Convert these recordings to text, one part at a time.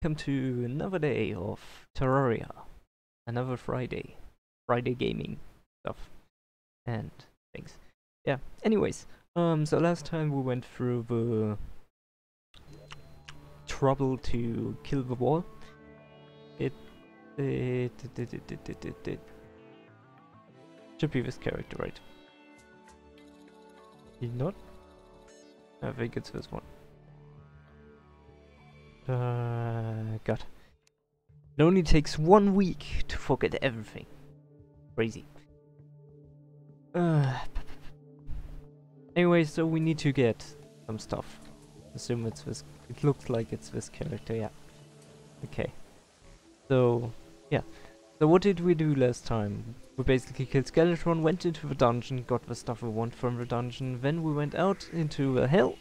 Welcome to another day of Terraria. Another Friday. Friday gaming stuff and things. Yeah, anyways, so last time we went through the trouble to kill the wall. It should be this character, right? Did not? I think it's this one. God. It only takes 1 week to forget everything. Crazy. Anyway, so we need to get some stuff. Assume it's this. It looks like it's this character, yeah. Okay. So, yeah. So what did we do last time? We basically killed Skeleton, went into the dungeon, got the stuff we want from the dungeon, then we went out into hell,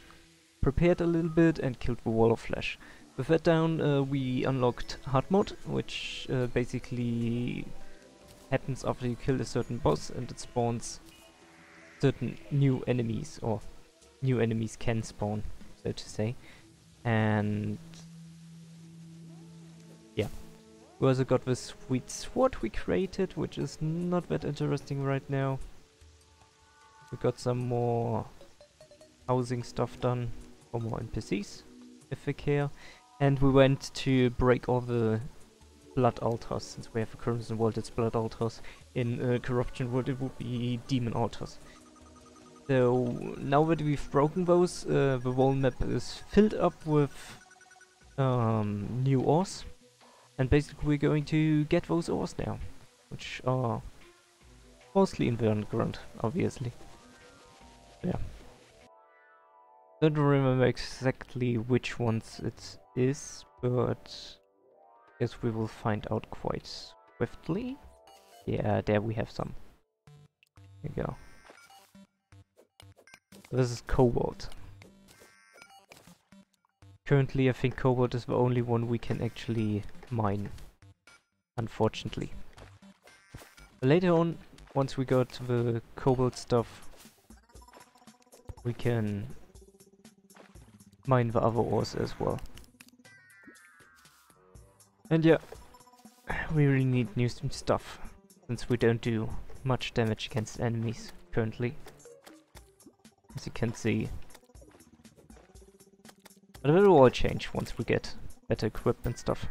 prepared a little bit, and killed the wall of flesh. With that down, we unlocked Hardmode, which basically happens after you kill a certain boss, and it spawns certain new enemies, or new enemies can spawn, so to say. And yeah, we also got this sweet sword we created, which is not that interesting right now. We got some more housing stuff done for more NPCs, if they care. And we went to break all the blood altars, since we have a Crimson World, it's blood altars. In Corruption World it would be demon altars. So now that we've broken those, the whole map is filled up with new ores. And basically we're going to get those ores now, which are mostly in the underground, obviously. Yeah. Don't remember exactly which ones it is, but I guess we will find out quite swiftly. Yeah, there we have some. There you go. This is cobalt. Currently I think cobalt is the only one we can actually mine, unfortunately. But later on, once we got the cobalt stuff, we can mine the other ores as well. And yeah, we really need new stuff, since we don't do much damage against enemies currently, as you can see. But it will all change once we get better equipment stuff.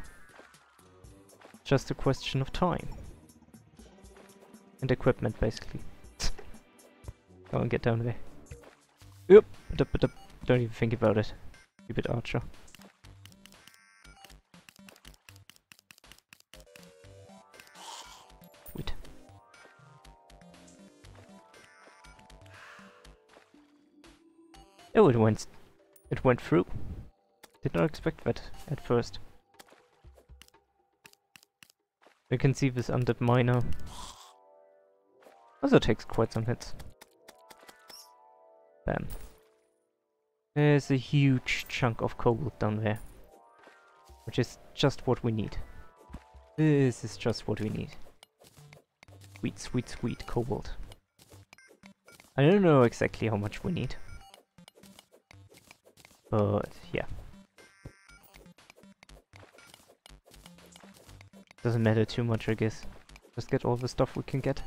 Just a question of time. And equipment, basically. Go and get down there. Yep, don't even think about it. Stupid archer. Sweet. Oh, it went through. Did not expect that at first. You can see this undead miner. Also takes quite some hits. Bam. There's a huge chunk of cobalt down there, which is just what we need. This is just what we need. Sweet, sweet, sweet cobalt. I don't know exactly how much we need, but yeah. Doesn't matter too much, I guess. Just get all the stuff we can get.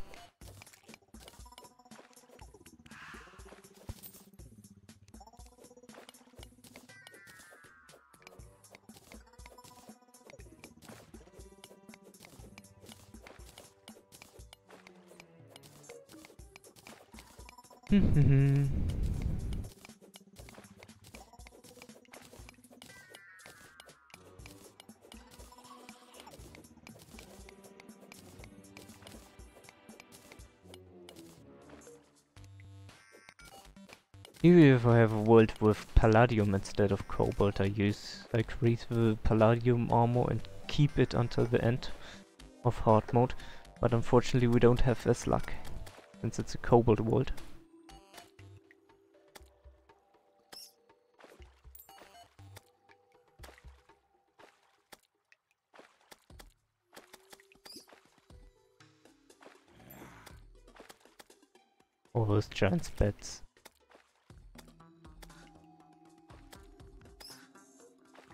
Even if I have a world with palladium instead of cobalt, I create the palladium armor and keep it until the end of hard mode. But unfortunately we don't have this luck, since it's a cobalt world. All those giant spats.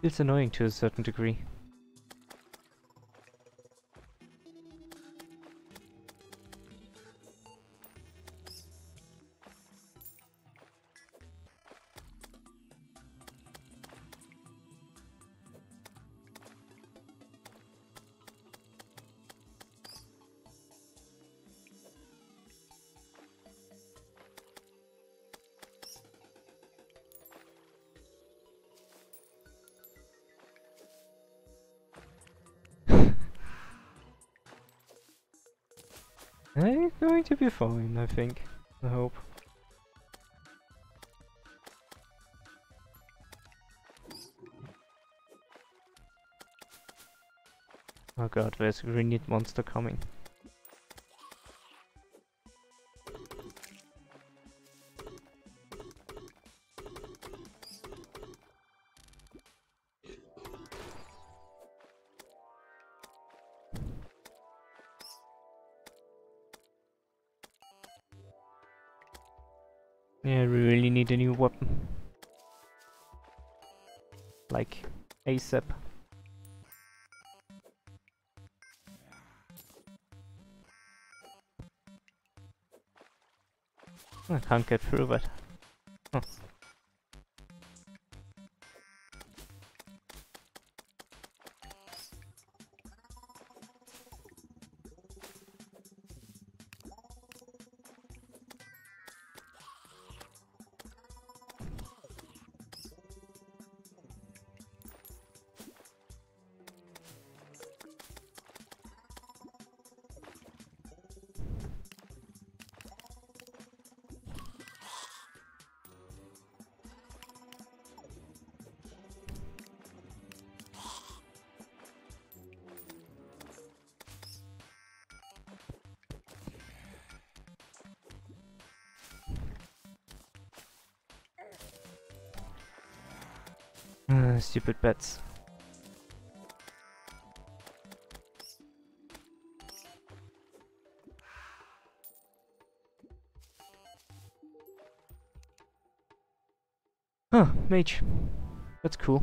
It's annoying to a certain degree. It's going to be fine, I think. I hope. Oh god, there's a green monster coming. Yeah, we really need a new weapon. Like, ASAP. I can't get through that. Huh. Stupid bats. Huh, mage. That's cool.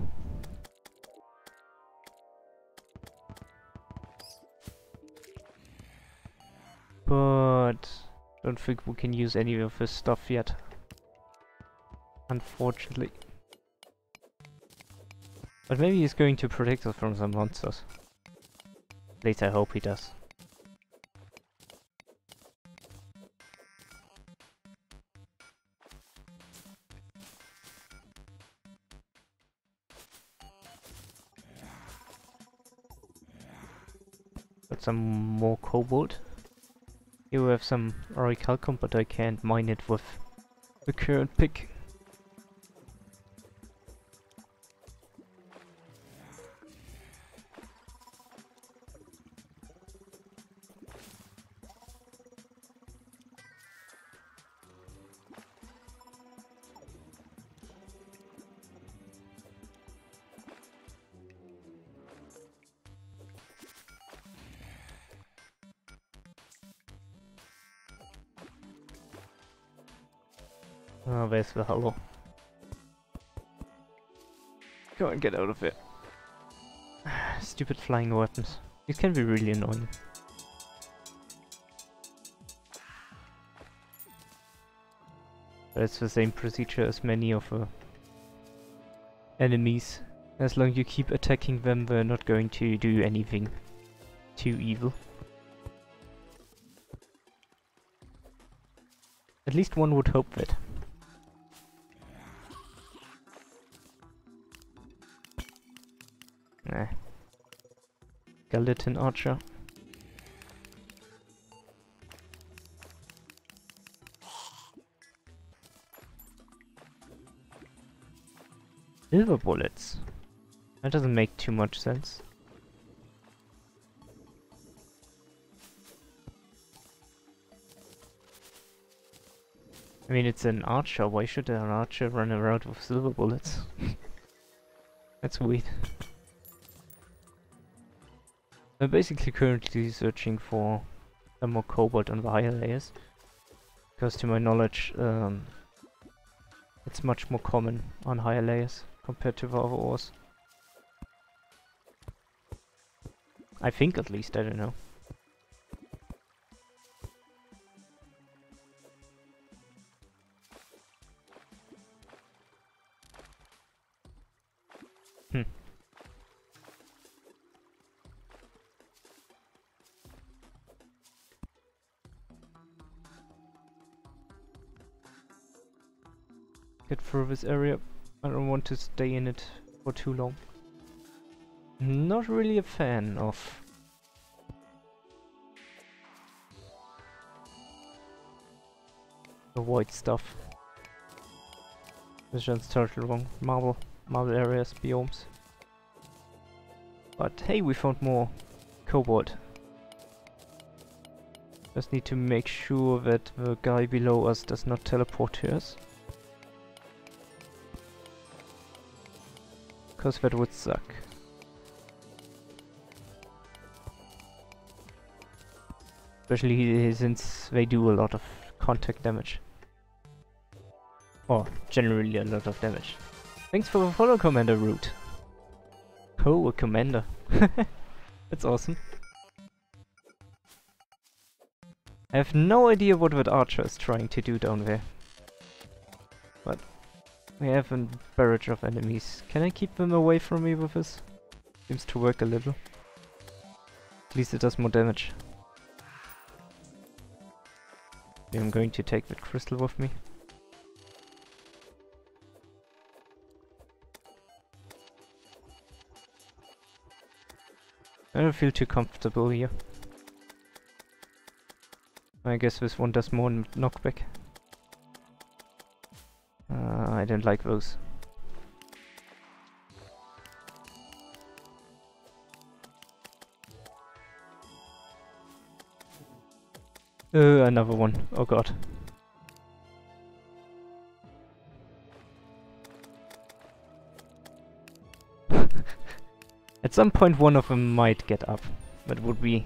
But don't think we can use any of his stuff yet. Unfortunately. But maybe he's going to protect us from some monsters. At least I hope he does. Got some more cobalt. Here we have some orichalcum, but I can't mine it with the current pick. Oh, there's the hollow. Go and get out of it. Stupid flying weapons. These can be really annoying. But it's the same procedure as many of the enemies. As long as you keep attacking them, they're not going to do anything too evil. At least one would hope that. Nah. Skeleton archer. Silver bullets. That doesn't make too much sense. I mean, it's an archer. Why should an archer run around with silver bullets? That's weird. I'm basically currently searching for some more cobalt on the higher layers. Because to my knowledge, it's much more common on higher layers compared to the other ores. I think at least, I don't know. Get through this area. I don't want to stay in it for too long. Not really a fan of avoid stuff. It's just totally wrong. Marble areas, biomes. But hey, we found more cobalt. Just need to make sure that the guy below us does not teleport to us. Because that would suck. Especially since they do a lot of contact damage. Or generally a lot of damage. Thanks for the follow, Commander Root. Oh, a commander. That's awesome. I have no idea what that archer is trying to do down there. But we have a barrage of enemies. Can I keep them away from me with this? Seems to work a little. At least it does more damage. I'm going to take that crystal with me. I don't feel too comfortable here. I guess this one does more knockback. I don't like those. Another one. Oh god. At some point one of them might get up. But would be...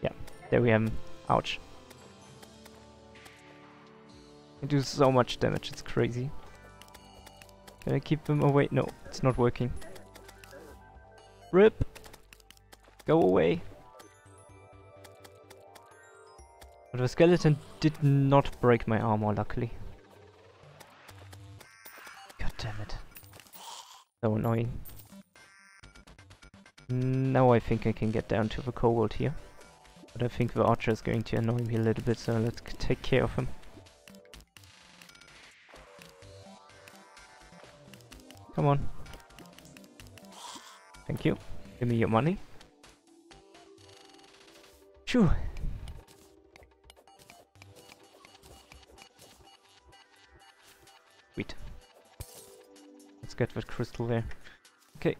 yeah, there we have him. Ouch. They do so much damage, it's crazy. Can I keep them away? No, it's not working. RIP! Go away! But the skeleton did not break my armor, luckily. God damn it. So annoying. Now I think I can get down to the cobalt here. But I think the archer is going to annoy me a little bit, so let's take care of him. Come on. Thank you. Give me your money. Phew. Sweet. Let's get that crystal there. Okay.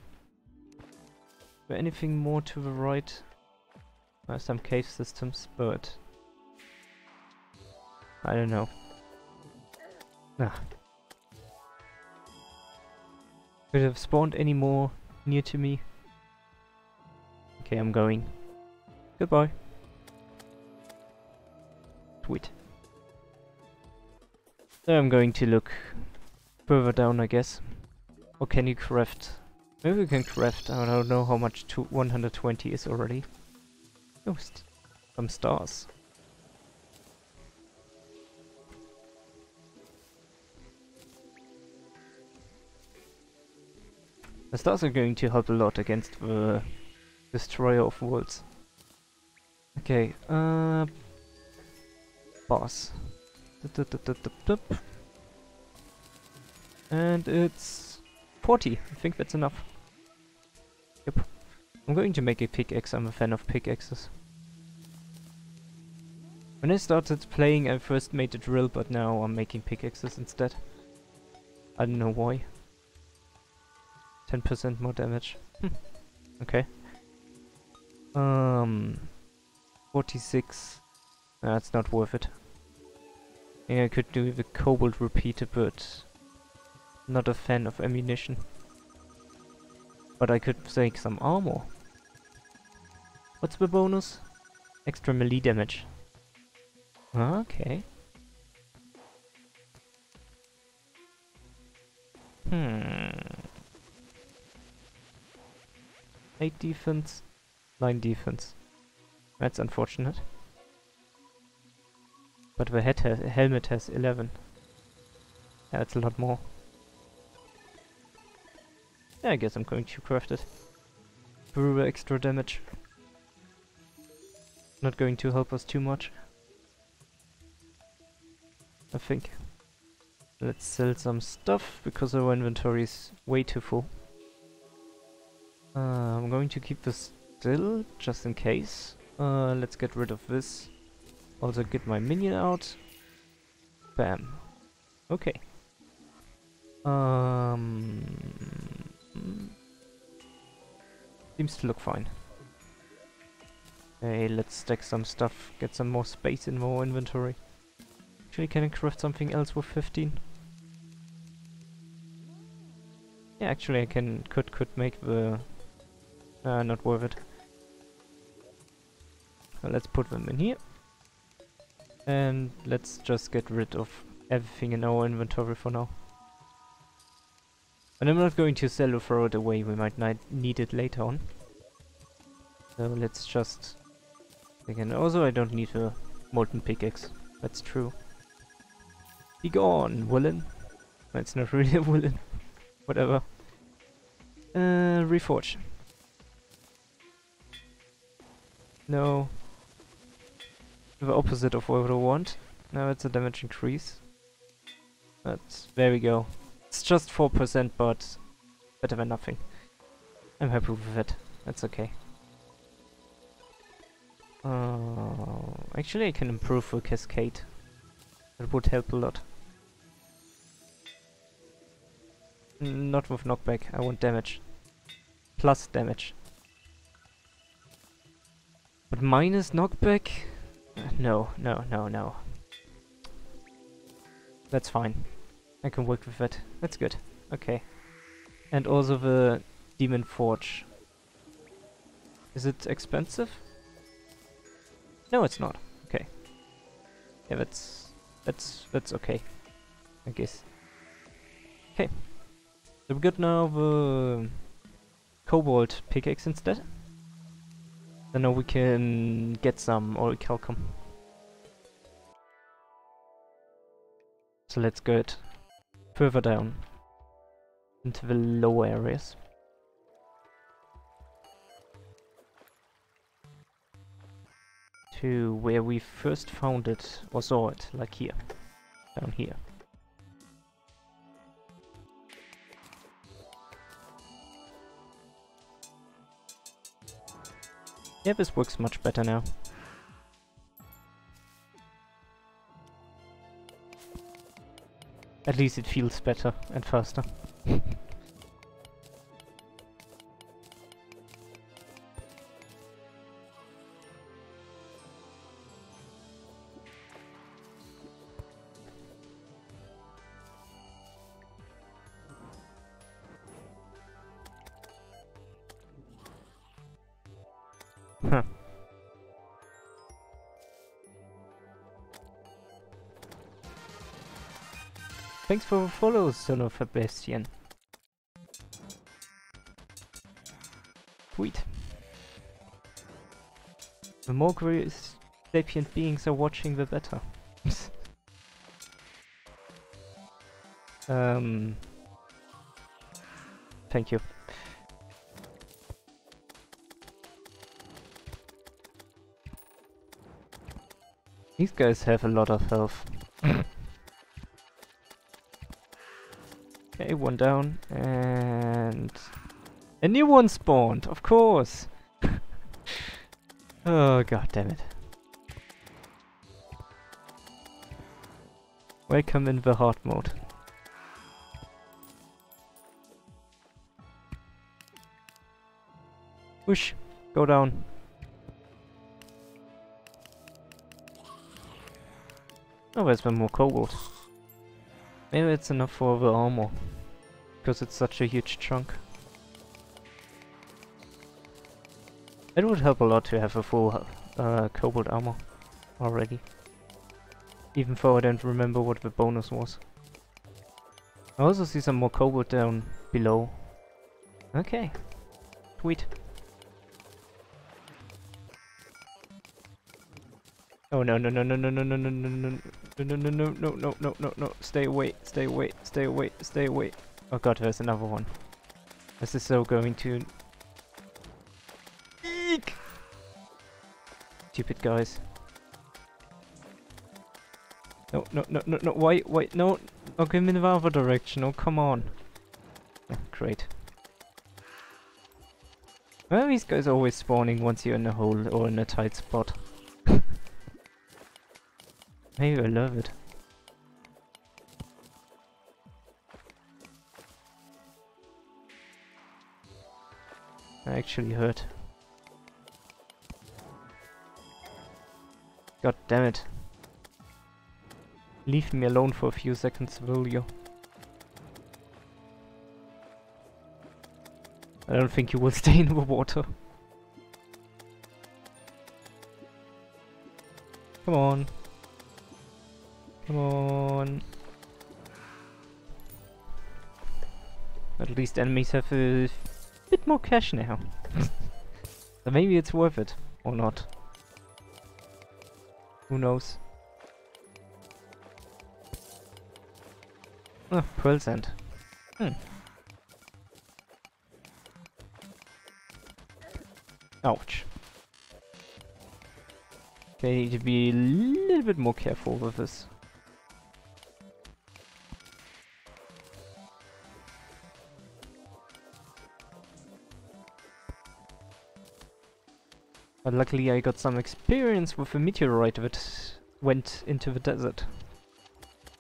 Is there anything more to the right? Some cave systems, but... I don't know. Ah. Could have spawned any more near to me. Okay, I'm going. Goodbye. Sweet. So I'm going to look further down, I guess. Or can you craft? Maybe we can craft. I don't know how much 120 is already. Oh, some stars. The stars are going to help a lot against the Destroyer of Worlds. Okay, boss. And it's 40. I think that's enough. Yep. I'm going to make a pickaxe. I'm a fan of pickaxes. When I started playing, I first made a drill, but now I'm making pickaxes instead. I don't know why. 10% more damage. Okay. 46. That's not worth it. Yeah, I could do the cobalt repeater, but not a fan of ammunition. But I could take some armor. What's the bonus? Extra melee damage. Okay. 8 defense, 9 defense. That's unfortunate. But the helmet has 11. Yeah, that's a lot more. Yeah, I guess I'm going to craft it. Through the extra damage. Not going to help us too much. I think. Let's sell some stuff, because our inventory is way too full. I'm going to keep this still, just in case. Let's get rid of this. Also get my minion out. Bam. Okay. Seems to look fine. Okay, let's stack some stuff, get some more space in our inventory. Actually, can I craft something else with 15? Yeah, actually I could make the... not worth it. So let's put them in here. And let's just get rid of everything in our inventory for now. And I'm not going to sell or throw it away, we might need it later on. So let's just... Again, also I don't need a molten pickaxe, that's true. Be gone, villain. That's not really a villain. Whatever. Reforge. No. The opposite of what I want. Now it's a damage increase. But there we go. It's just 4%, but better than nothing. I'm happy with it. That's okay. Actually I can improve the cascade. That would help a lot. Not with knockback, I want damage. Plus damage. But minus knockback? No. That's fine. I can work with that. That's good. Okay. And also the Demon Forge. Is it expensive? No, it's not. Okay. Yeah, that's okay. I guess. Okay. So we got now the Cobalt pickaxe instead. Then now we can get some orichalcum. So let's get further down into the lower areas. To where we first found it or saw it, like here, down here. Yeah, this works much better now. At least it feels better and faster. Huh. Thanks for the follow, son of a Bastian. Sweet. The more sapient beings are watching, the better. Thank you. These guys have a lot of health. Okay, one down, and a new one spawned, of course! Oh, god damn it. Welcome in the hard mode. Whoosh! Go down. Oh, there's one more cobalt. Maybe it's enough for the armor. Because it's such a huge chunk. It would help a lot to have a full cobalt armor already. Even though I don't remember what the bonus was. I also see some more cobalt down below. Okay. Sweet. Oh no no no no no no no no no no no no no no no no no no no, stay away, stay away, stay away, stay away. Oh god, there's another one. This is so going to... Eek! Stupid guys. No, no, no, no, no, wait, no! Oh, give me the other direction, oh come on. Oh, great. Why are these guys always spawning once you're in a hole or in a tight spot? Maybe I love it. actually hurt. God damn it. Leave me alone for a few seconds, will you? I don't think you will stay in the water. Come on. Come on. At least enemies have a bit more cash now. So maybe it's worth it. Or not. Who knows? Oh, pearl sand. Ouch. Okay, need to be a little bit more careful with this. But luckily I got some experience with a meteorite that went into the desert.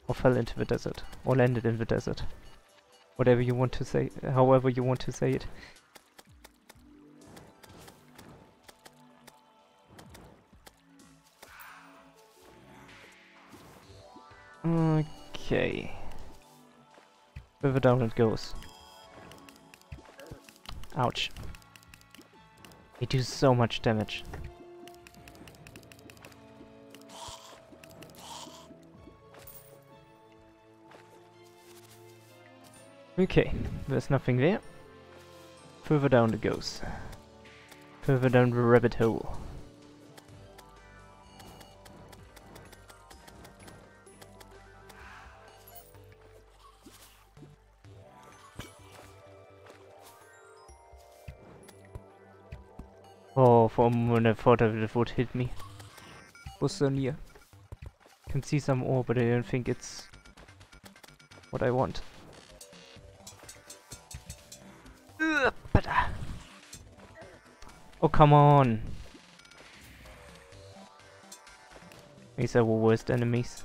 Or fell into the desert. Or landed in the desert. Whatever you want to say, however you want to say it. Okay. Further down it goes. Ouch. They do so much damage. Okay, there's nothing there. Further down it goes. Further down the rabbit hole. Oh, for a moment I thought it would hit me. It was so near. Can see some ore, but I don't think it's what I want. Oh, come on! These are the worst enemies.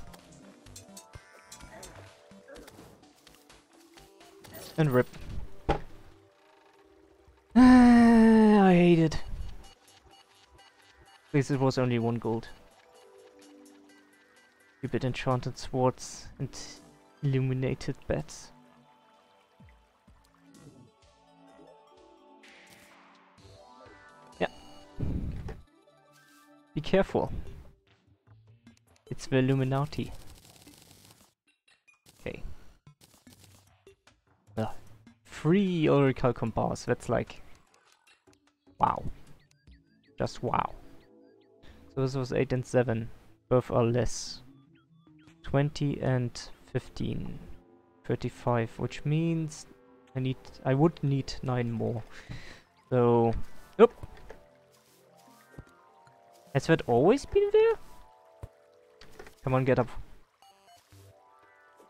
And rip. I hate it. At least it was only 1 gold. Stupid enchanted swords and illuminated bats. Yeah. Be careful. It's the Illuminati. Okay. 3 oracle compass. That's like... wow. Just wow. So this was 8 and 7. Both are less. 20 and 15. 35, which means I would need 9 more. So... oop! Has that always been there? Come on, get up.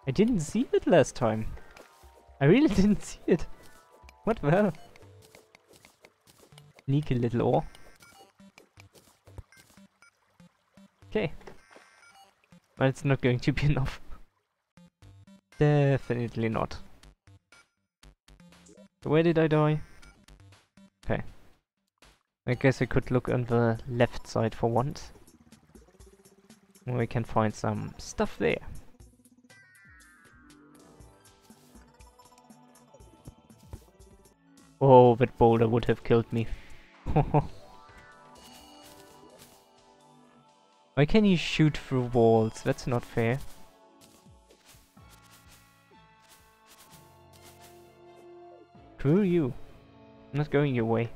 I didn't see it last time. I really didn't see it. What the hell? Sneaky little ore. Okay. But it's not going to be enough. Definitely not. So where did I die? Okay. I guess I could look on the left side for once. We can find some stuff there. Oh, that boulder would have killed me. Why can you shoot through walls? That's not fair. Screw you. I'm not going your way.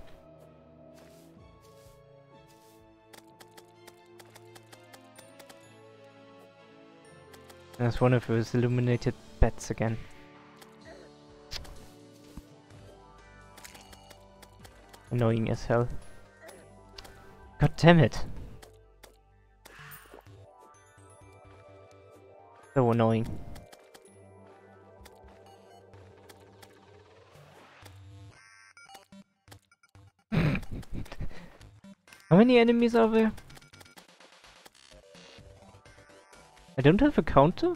That's one of those illuminated bats again. Annoying as hell. God damn it. So annoying. How many enemies are there? I don't have a counter?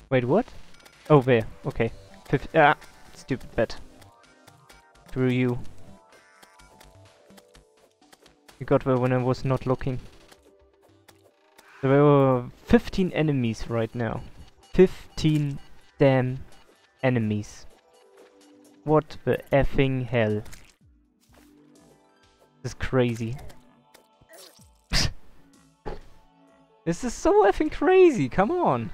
Wait, what? Oh, there. Okay. Stupid bet. Through you. You got there when I was not looking. There were 15 enemies right now. 15 damn enemies. What the effing hell? This is crazy. This is so effing crazy, come on!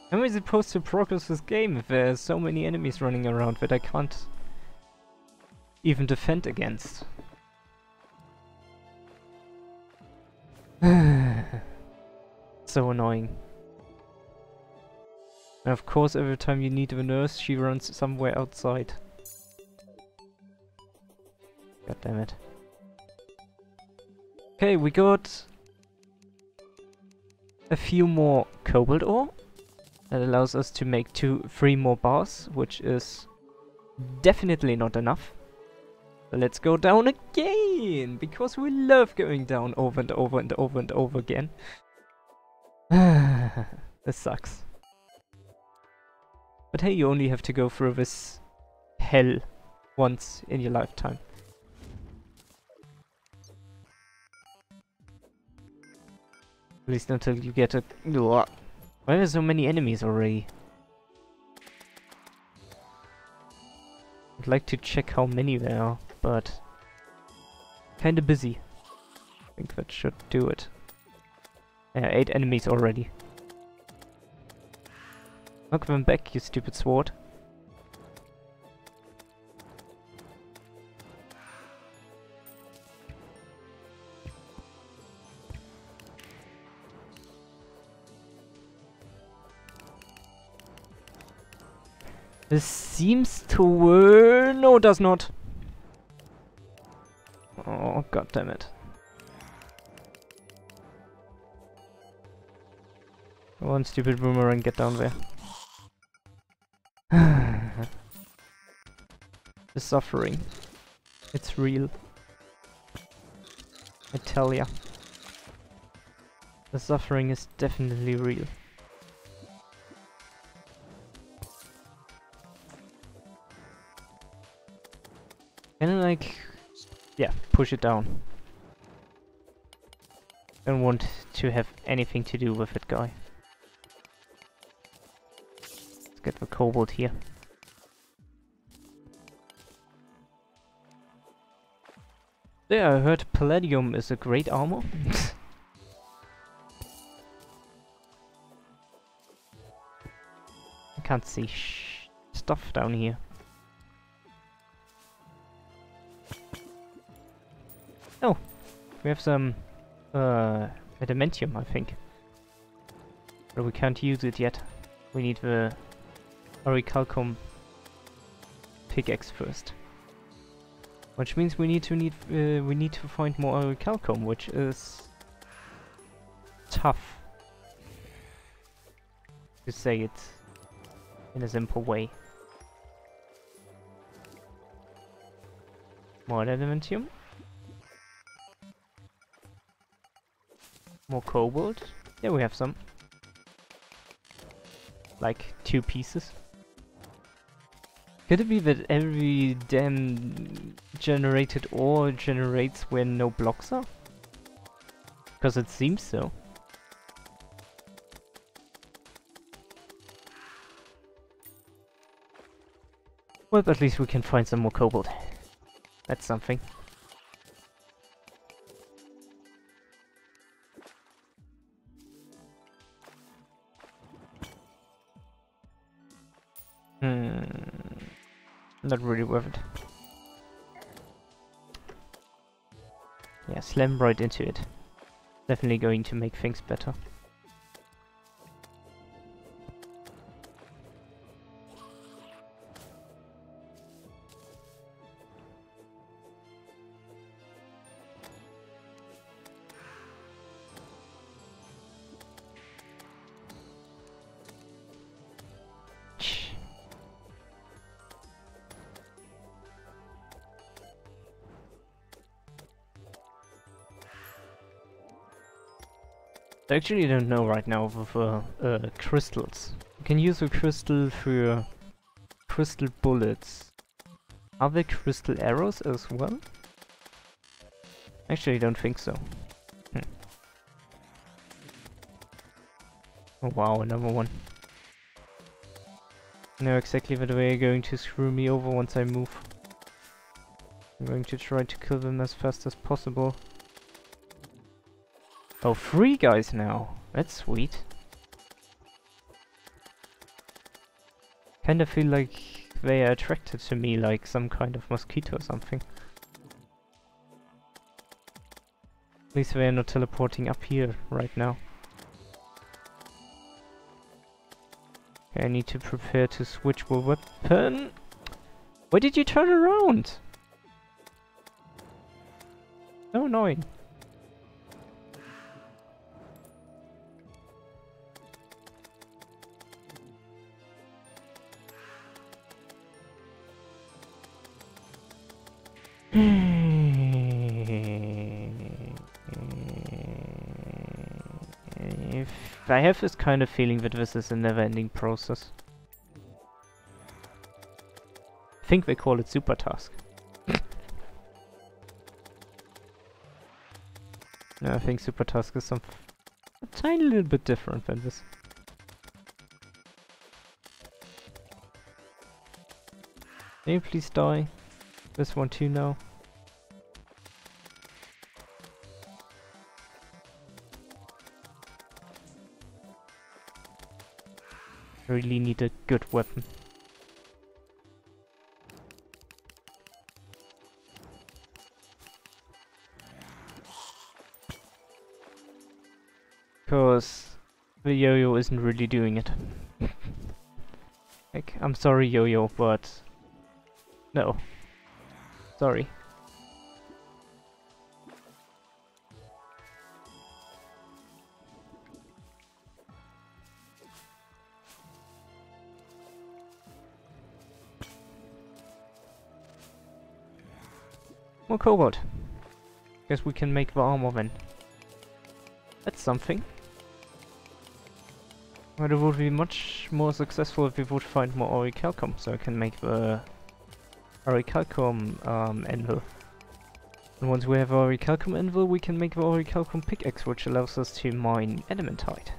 How am I supposed to progress this game if there are so many enemies running around that I can't even defend against? So annoying. And of course every time you need a nurse she runs somewhere outside. God damn it. Okay, we got a few more cobalt ore. That allows us to make 3 more bars, which is definitely not enough. So let's go down again, because we love going down over and over and over and over again. This sucks. But hey, you only have to go through this hell once in your lifetime. At least until you get a... Why are there so many enemies already? I'd like to check how many there are, but... kinda busy. I think that should do it. Yeah, 8 enemies already. Knock them back, you stupid sword. This seems to work. No, it does not. Oh, god damn it. One stupid boomerang, get down there. The suffering. It's real. I tell ya. The suffering is definitely real. Can I like... yeah, push it down. Don't want to have anything to do with it, guy. Let's get the cobalt here. Yeah, I heard palladium is a great armor. I can't see stuff down here. Oh, we have some adamantium, I think. But we can't use it yet. We need the orichalcum pickaxe first. Which means we need to find more orichalcum, which is tough to say it in a simple way. More adamantium. More cobalt. Yeah, we have some. Like 2 pieces. Could it be that every damn generated ore generates when no blocks are? Because it seems so. Well, at least we can find some more cobalt. That's something. Not really worth it. Yeah, slam right into it. Definitely going to make things better. I actually don't know right now with crystals. You can use a crystal for crystal bullets. Are there crystal arrows as well? Actually, I don't think so. Oh wow, another one. I know exactly the way they're going to screw me over once I move. I'm going to try to kill them as fast as possible. Oh, 3 guys now. That's sweet. Kinda feel like they are attracted to me like some kind of mosquito or something. At least they are not teleporting up here right now. Okay, I need to prepare to switch the weapon. Why did you turn around? So annoying. I have this kind of feeling that this is a never-ending process. I think they call it super task. No, I think super task is a tiny little bit different than this. Can you please die? This one too now. I really need a good weapon. Because the yo-yo isn't really doing it. Like, I'm sorry yo-yo, but no. Sorry. More cobalt. Guess we can make the armor then. That's something. But it would be much more successful if we would find more orichalcum, so I can make the orichalcum anvil. And once we have orichalcum anvil, we can make the orichalcum pickaxe, which allows us to mine adamantite.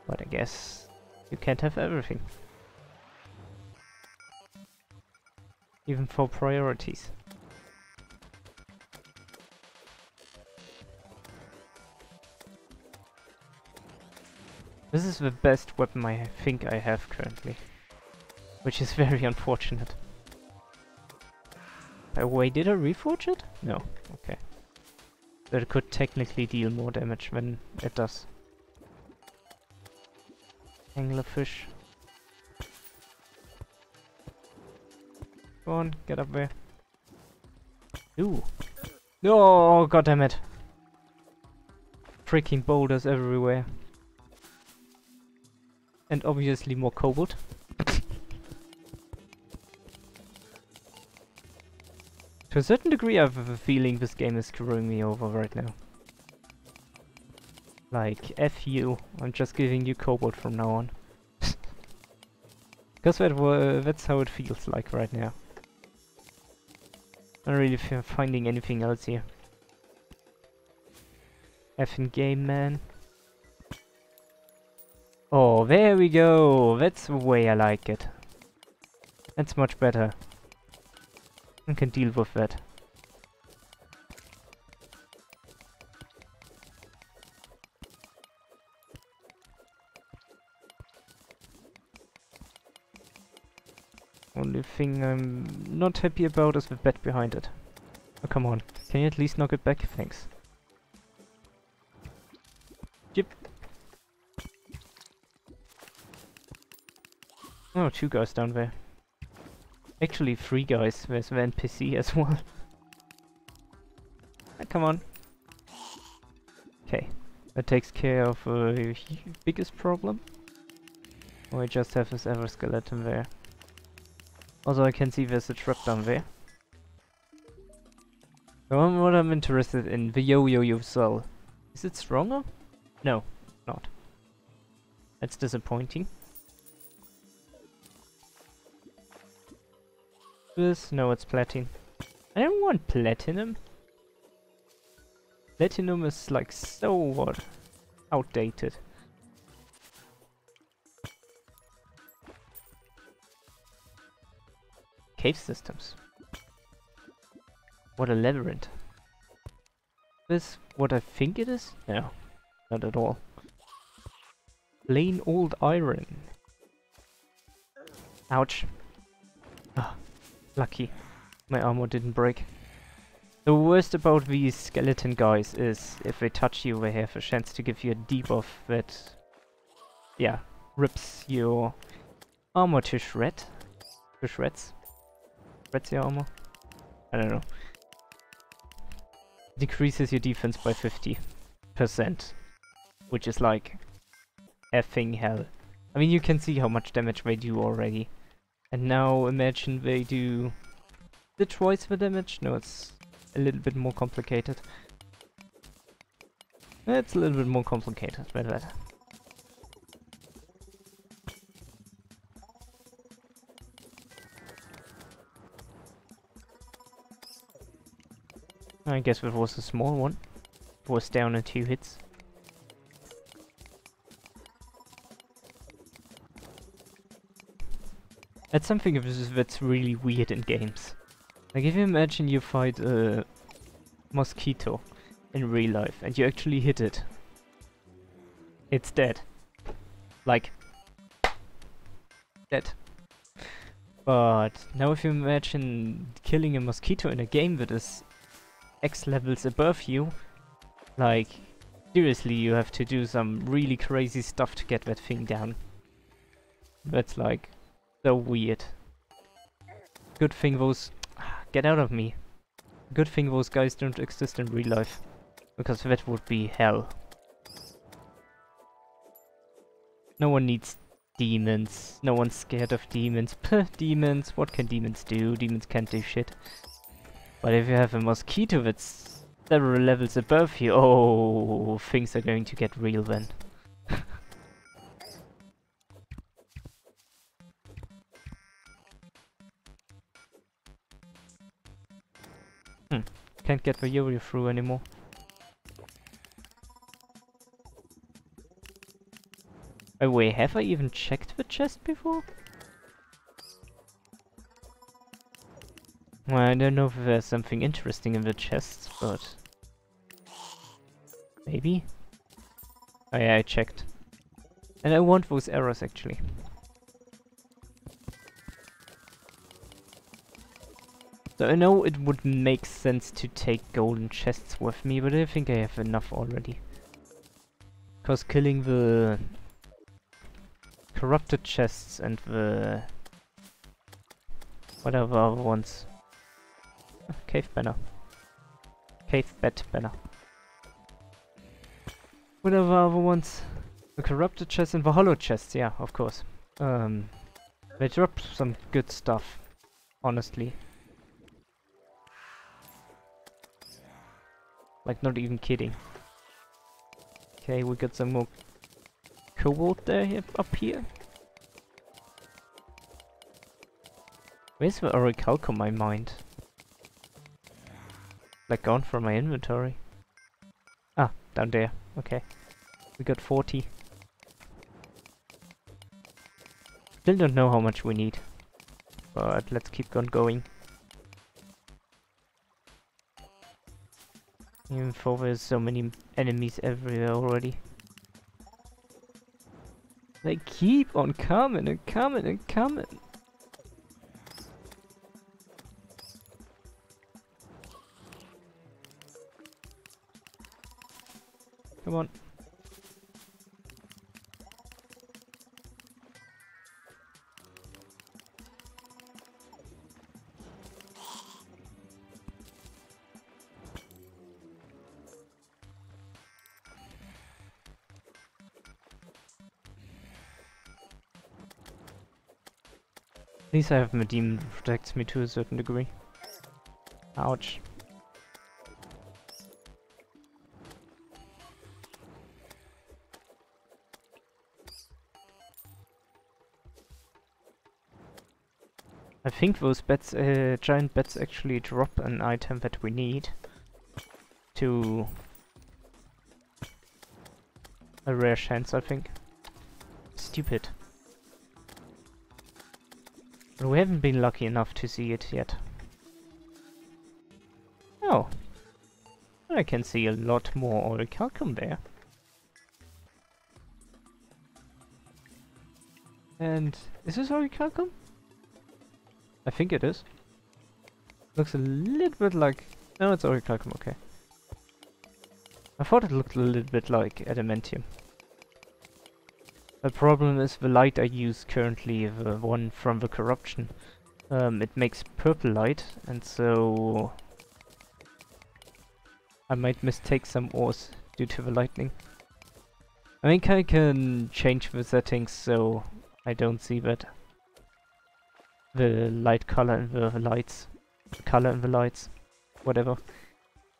But I guess you can't have everything. Even for priorities. This is the best weapon I think I have currently. Which is very unfortunate. Wait, did I reforge it? No, okay. That it could technically deal more damage than it does. Anglerfish. Go on, get up there. Ooh. Oh, goddammit. Freaking boulders everywhere. And obviously more cobalt. To a certain degree I have a feeling this game is screwing me over right now. Like, F you, I'm just giving you cobalt from now on. Because that's how it feels like right now. Not really finding anything else here. Effing game, man. Oh, there we go! That's the way I like it. That's much better. I can deal with that. Only thing I'm not happy about is the bed behind it. Oh, come on. Can you at least knock it back? Thanks. Yep. Oh, 2 guys down there. Actually 3 guys. There's the NPC as well. Come on. Okay. That takes care of the biggest problem. Oh, I just have this ever skeleton there. Also, I can see there's a trap down there. So what I'm interested in, the yo-yo you sell. Is it stronger? No, not. That's disappointing. This? No, it's platinum. I don't want platinum. Platinum is like so what? Outdated. Cave systems. What a labyrinth. This what I think it is? No, not at all. Plain old iron. Ouch. Ah, lucky. My armor didn't break. The worst about these skeleton guys is if they touch you, they have a chance to give you a debuff that, yeah, rips your armor to shreds. Shreds your armor? I don't know. Decreases your defense by 50%, which is like effing hell. I mean, you can see how much damage they do already. And now imagine they do twice the damage? No, it's a little bit more complicated. It's a little bit more complicated than that. I guess that was a small one. It was down in 2 hits. That's something that's really weird in games. Like if you imagine you fight a mosquito in real life and you actually hit it. It's dead. Like, dead. But now if you imagine killing a mosquito in a game that is X levels above you, like, seriously, you have to do some really crazy stuff to get that thing down. That's like, so weird. Good thing those... Get out of me. Good thing those guys don't exist in real life. Because that would be hell. No one needs demons. No one's scared of demons. Puh, demons. What can demons do? Demons can't do shit. But if you have a mosquito that's several levels above you, oh, things are going to get real then. Can't get the Yuri through anymore. Oh wait, have I even checked the chest before? Well, I don't know if there's something interesting in the chests, but... Maybe? Oh yeah, I checked. And I want those arrows actually. So I know it would make sense to take golden chests with me, but I think I have enough already. Because killing the corrupted chests and the whatever other ones. Cave banner. Cave bed banner. Whatever other ones. The corrupted chests and the hollow chests, yeah, of course. They drop some good stuff, honestly. Like, not even kidding. Okay, we got some more cobalt there, up here. Where's the orichalcum I mined? Like, gone from my inventory. Ah, down there. Okay. We got 40. Still don't know how much we need. But let's keep on going. Even though there's so many enemies everywhere already. They keep on coming and coming and coming. Come on. At least I have my demon that protects me to a certain degree. Ouch. I think those bats, giant bats actually drop an item that we need to a rare chance, I think. Stupid. But we haven't been lucky enough to see it yet. Oh. I can see a lot more orichalcum there. And is this orichalcum? I think it is. Looks a little bit like... No, it's orichalcum, okay. I thought it looked a little bit like adamantium. The problem is the light I use currently, the one from the corruption. It makes purple light, and so... I might mistake some ores due to the lightning. I think I can change the settings so I don't see that. The light color in the lights. The color in the lights. Whatever.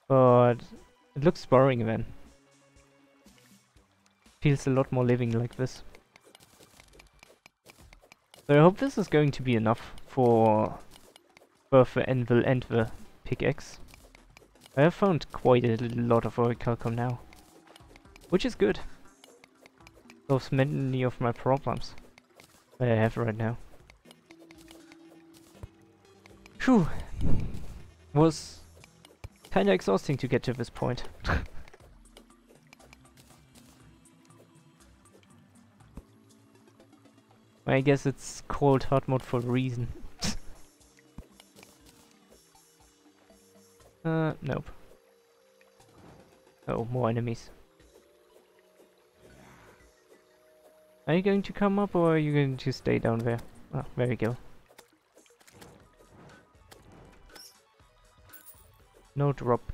But it looks boring then. Feels a lot more living like this. So I hope this is going to be enough for both the anvil and the pickaxe. I have found quite a lot of orichalcum now. Which is good. Solves many of my problems that I have right now. Phew! Was kinda exhausting to get to this point. I guess it's called hard mode for a reason. Nope. Oh, more enemies. Are you going to come up or are you going to stay down there? Oh, there we go. No drop.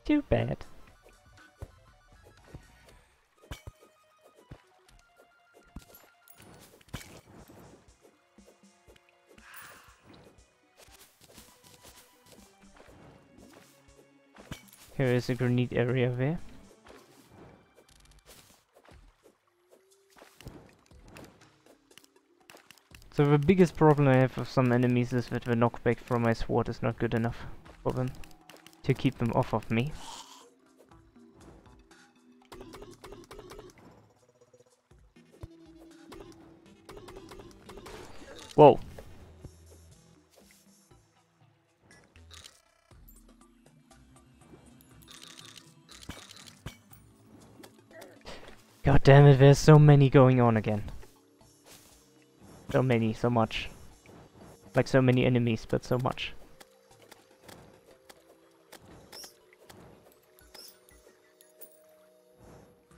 Too bad. Here is a grenade area there. So the biggest problem I have with some enemies is that the knockback from my sword is not good enough for them to keep them off of me. Whoa. God damn it, there's so many going on again. So many, so much. Like so many enemies, but so much.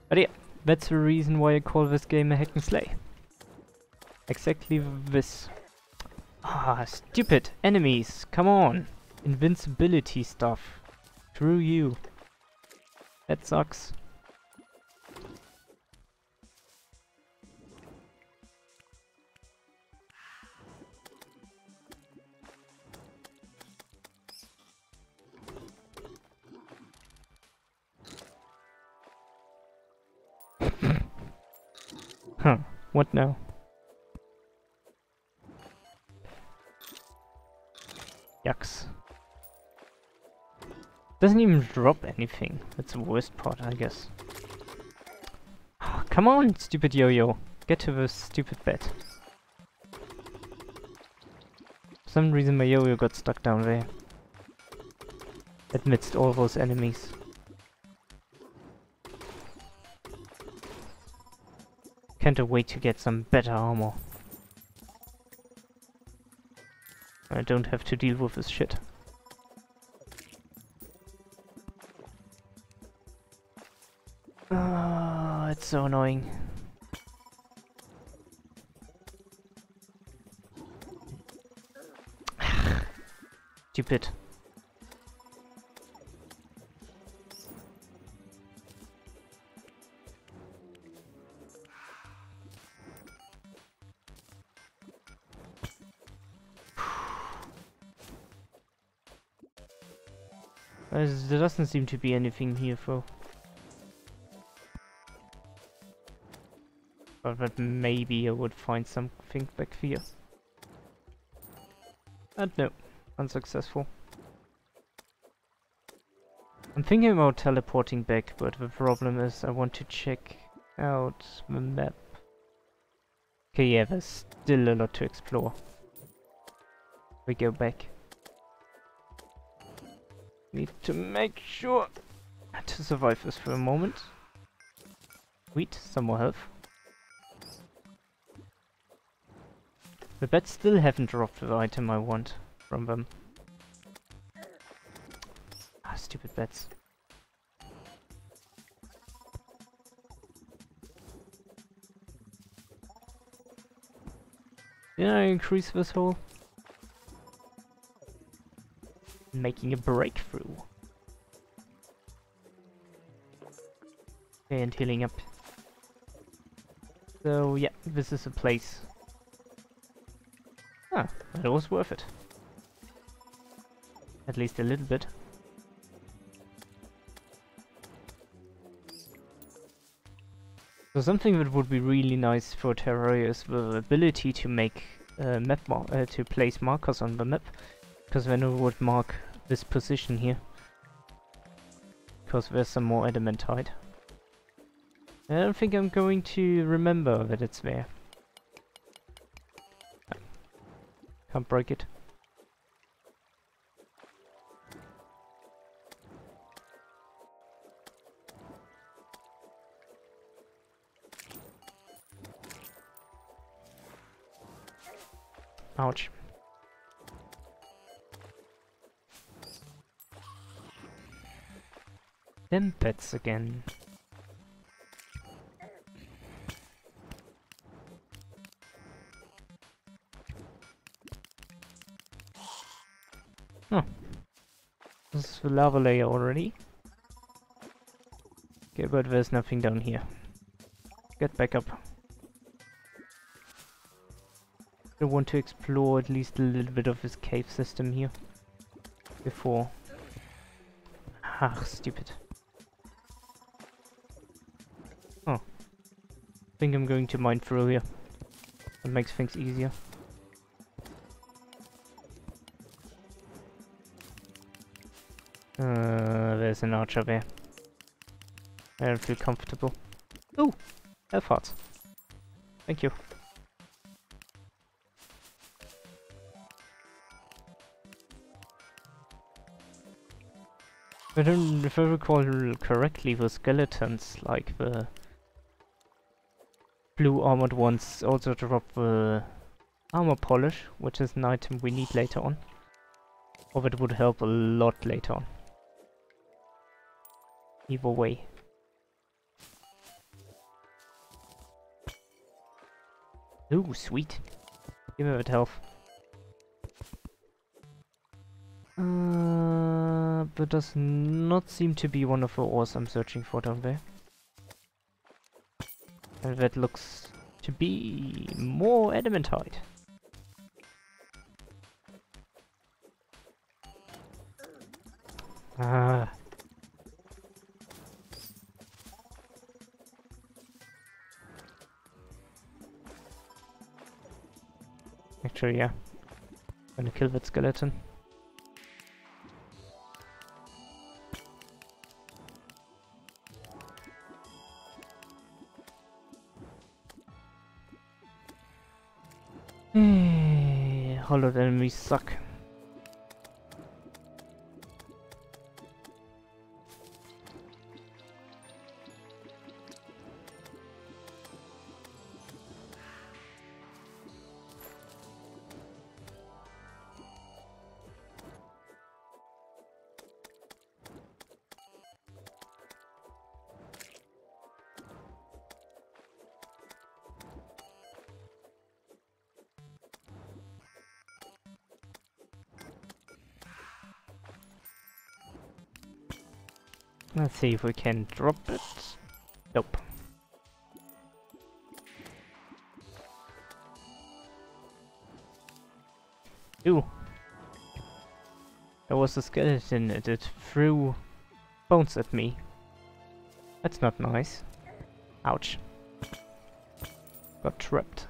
But yeah, that's the reason why I call this game a hack and slay. Exactly this. Ah, stupid enemies, come on! Invincibility stuff. Screw you. That sucks. Huh, what now? Yucks. Doesn't even drop anything. That's the worst part, I guess. Come on, stupid yo-yo. Get to the stupid bed. For some reason my yo-yo got stuck down there. Amidst all those enemies. Can't wait to get some better armor. I don't have to deal with this shit. Ah, it's so annoying. Stupid. There doesn't seem to be anything here though. But maybe I would find something back here. And no, unsuccessful. I'm thinking about teleporting back, but the problem is I want to check out the map. Okay, yeah, there's still a lot to explore. We go back. Need to make sure to survive this for a moment. Sweet, some more health. The bats still haven't dropped the item I want from them. Ah, stupid bats. Did I increase this hole? Making a breakthrough. Okay, and healing up. So yeah, this is a place. Ah, that was worth it. At least a little bit. So something that would be really nice for Terraria is the ability to make to place markers on the map, because then it would mark this position here. Because there's some more adamantite. I don't think I'm going to remember that it's there. Can't break it. Ouch. Them pets again. Oh. This is the lava layer already. Okay, but there's nothing down here. Get back up. I want to explore at least a little bit of this cave system here before. Ah, stupid. Oh. I think I'm going to mine through here. That makes things easier. There's an archer there. I don't feel comfortable. Ooh! Health hearts. Thank you. I don't, if I recall correctly, the skeletons, like the blue armored ones, also drop the armor polish, which is an item we need later on. Or that would help a lot later on. Either way. Ooh, sweet. Give me that health. There does not seem to be one of the ores I'm searching for down there. And that looks to be more adamantite. Ah. Actually, yeah. Gonna kill that skeleton. Hollowed enemies suck. Let's see if we can drop it. Nope. Ooh. There was a skeleton that threw bones at me. That's not nice. Ouch. Got trapped.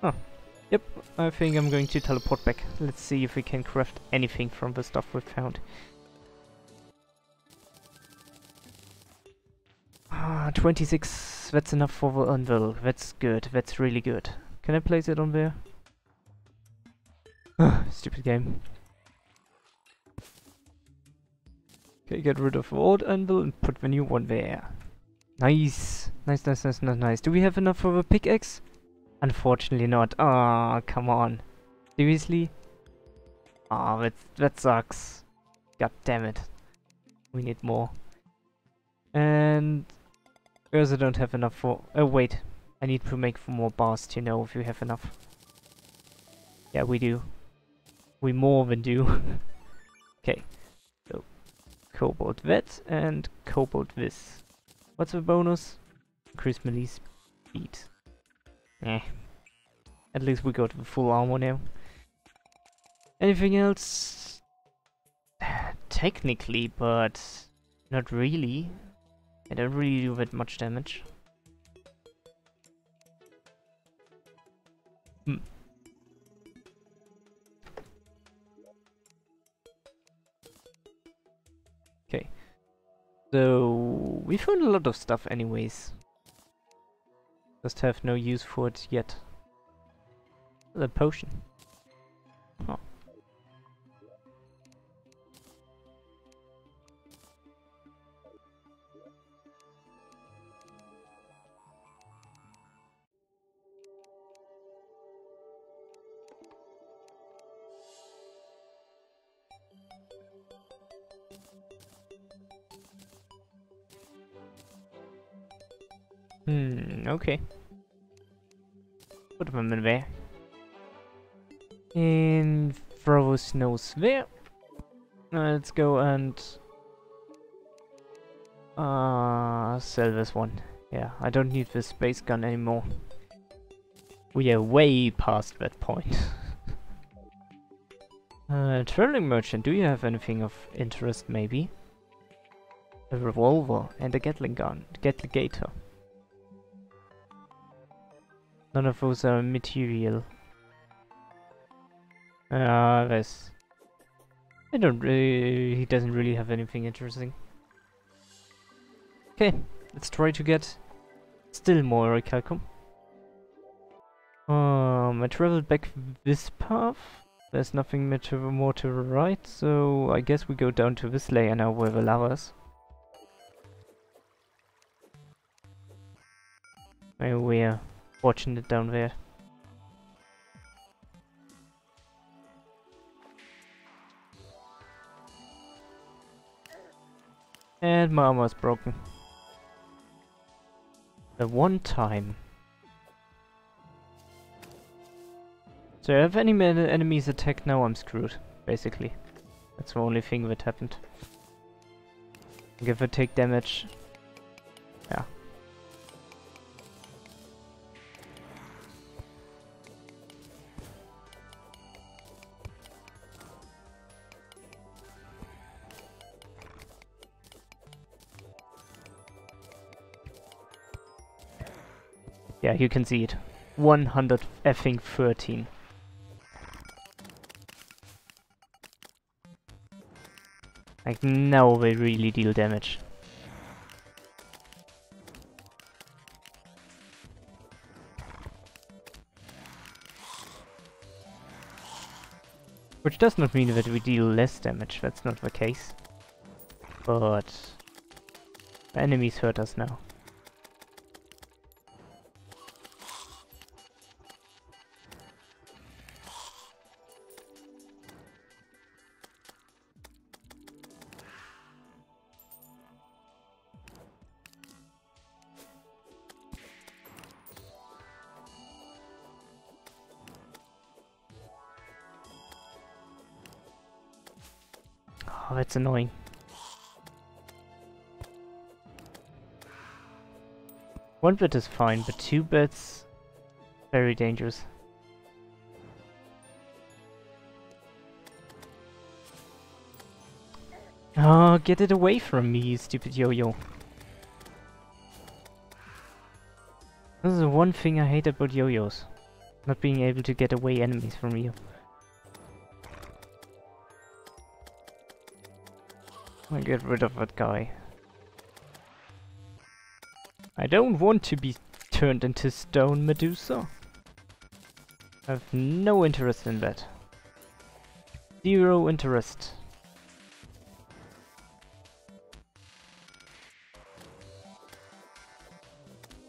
Huh. Yep, I think I'm going to teleport back. Let's see if we can craft anything from the stuff we've found. Ah, 26. That's enough for the anvil. That's good. That's really good. Can I place it on there? Stupid game. Okay, get rid of the old anvil and put the new one there. Nice. Nice, nice, nice, nice, nice. Do we have enough for the pickaxe? Unfortunately not. Ah, come on. Seriously? Ah, that sucks. God damn it. We need more. And we also don't have enough for... Oh, wait. I need to make 4 more bars to know if we have enough. Yeah, we do. We more than do. Okay. So, cobalt that and cobalt this. What's the bonus? Increase melee speed. Eh. At least we got the full armor now. Anything else? Technically, but not really. I don't really do that much damage. Okay. So we found a lot of stuff anyways. Just have no use for it yet. The potion. Oh. Okay. Put them in there. And throw snows there. Let's go and sell this one. Yeah, I don't need this space gun anymore. We are way past that point. Traveling merchant, do you have anything of interest maybe? A revolver and a Gatling gun. Gatligator. None of those are material. This. I don't really... He doesn't really have anything interesting. Okay, let's try to get still more recalcum. I traveled back this path. There's nothing more to the right, so I guess we go down to this layer now where the lava is. We're watching it down there. And my armor is broken. The one time. So if any enemies attack now, I'm screwed, basically. That's the only thing that happened. If I take damage... Yeah. Yeah, you can see it. 100 effing 13. Like, now they really deal damage. Which does not mean that we deal less damage, that's not the case. But... enemies hurt us now. Oh, that's annoying. One bit is fine, but 2 bits... very dangerous. Oh, get it away from me, you stupid yo-yo. This is the one thing I hate about yo-yos. Not being able to get away enemies from you. I'll get rid of that guy. I don't want to be turned into stone, Medusa. I have no interest in that. Zero interest.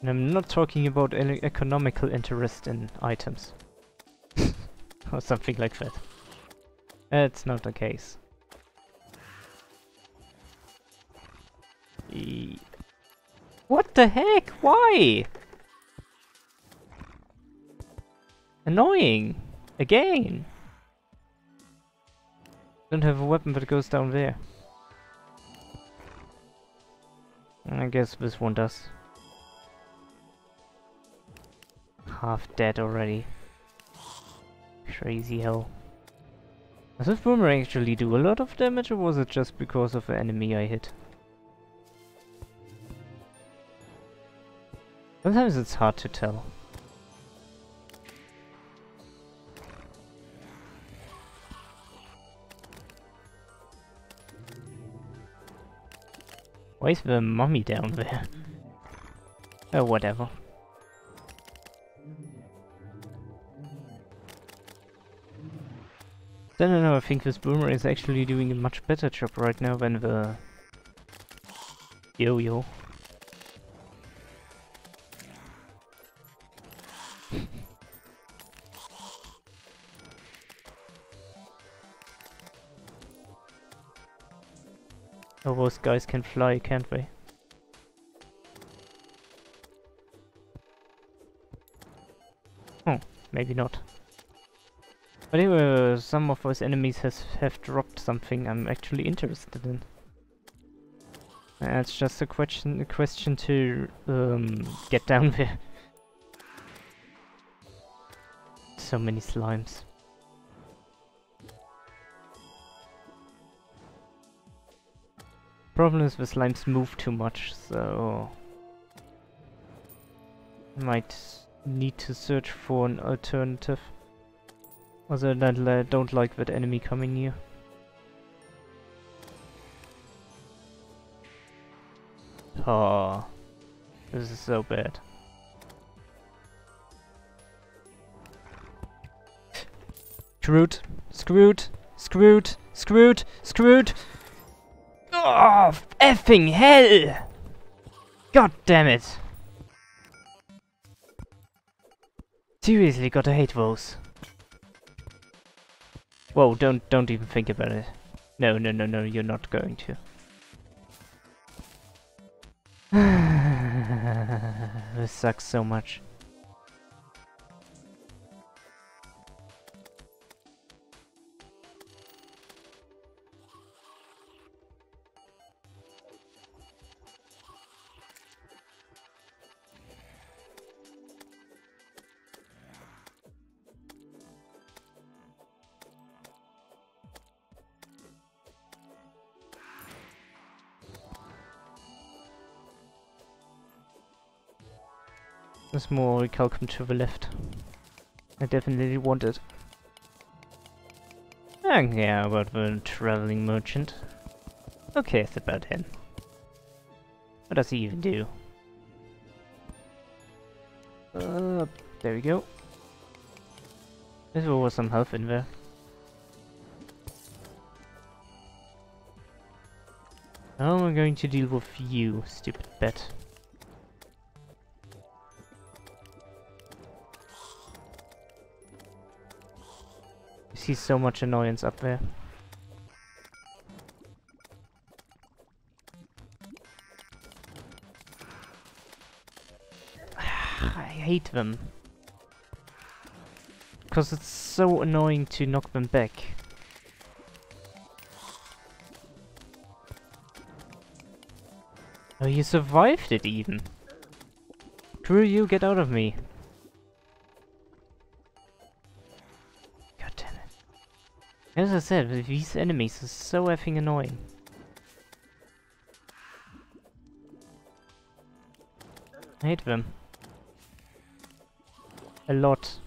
And I'm not talking about any economical interest in items. Or something like that. That's not the case. What the heck? Why? Annoying! Again! Don't have a weapon that goes down there. I guess this one does. Half dead already. Crazy hell. Does this boomerang actually do a lot of damage, or was it just because of the enemy I hit? Sometimes it's hard to tell. Why is the mummy down there? Oh, whatever. I don't know, I think this boomerang is actually doing a much better job right now than the yo-yo. Oh, those guys can fly, can't they? Oh, maybe not. But anyway, some of those enemies have dropped something I'm actually interested in. It's just a question to get down there. So many slimes. Problem is the slimes move too much, so I might need to search for an alternative. Other than I don't like that enemy coming near. Oh, this is so bad. Screwed, screwed, screwed, screwed, screwed. Oh, effing hell! God damn it! Seriously, gotta hate those. Whoa, don't even think about it. No, no, no, no, you're not going to. This sucks so much. There's more recalcum to the left. I definitely want it. Okay, how about the traveling merchant? Who cares about him? What does he even do? There we go. There was some health in there. How am I going to deal with you, stupid bat? I see so much annoyance up there. I hate them. Because it's so annoying to knock them back. Oh, you survived it even. Screw you, get out of me. God damn it. As I said, these enemies are so effing annoying. I hate them. A lot.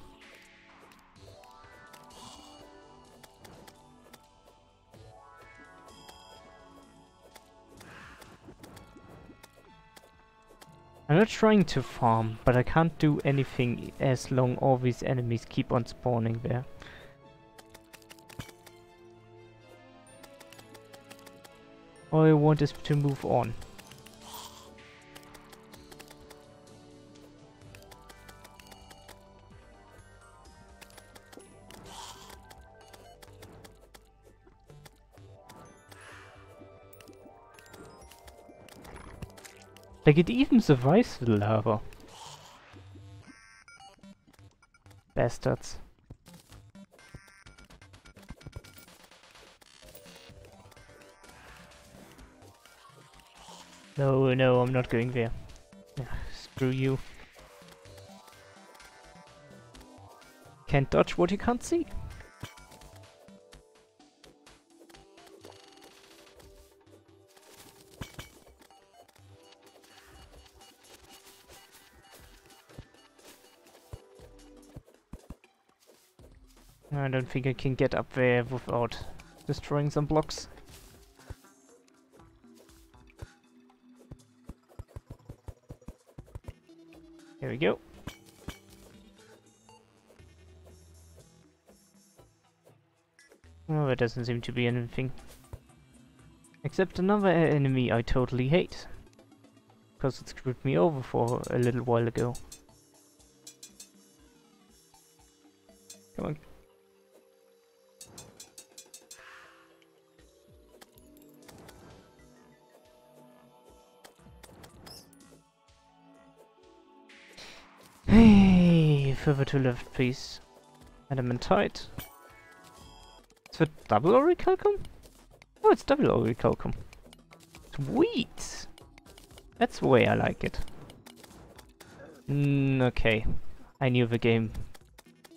I'm not trying to farm, but I can't do anything as long all these enemies keep on spawning there. All I want is to move on. Like, it even survives the lava. Bastards. No, no, I'm not going there. Screw you. Can't dodge what you can't see. I don't think I can get up there without destroying some blocks. Here we go. Oh, there doesn't seem to be anything. Except another enemy I totally hate. Because it screwed me over for a little while ago. Come on. Hey, further to left, please. Adamantite. Is it double orichalcum? Oh, it's double orichalcum. Sweet! That's the way I like it. Okay. I knew the game.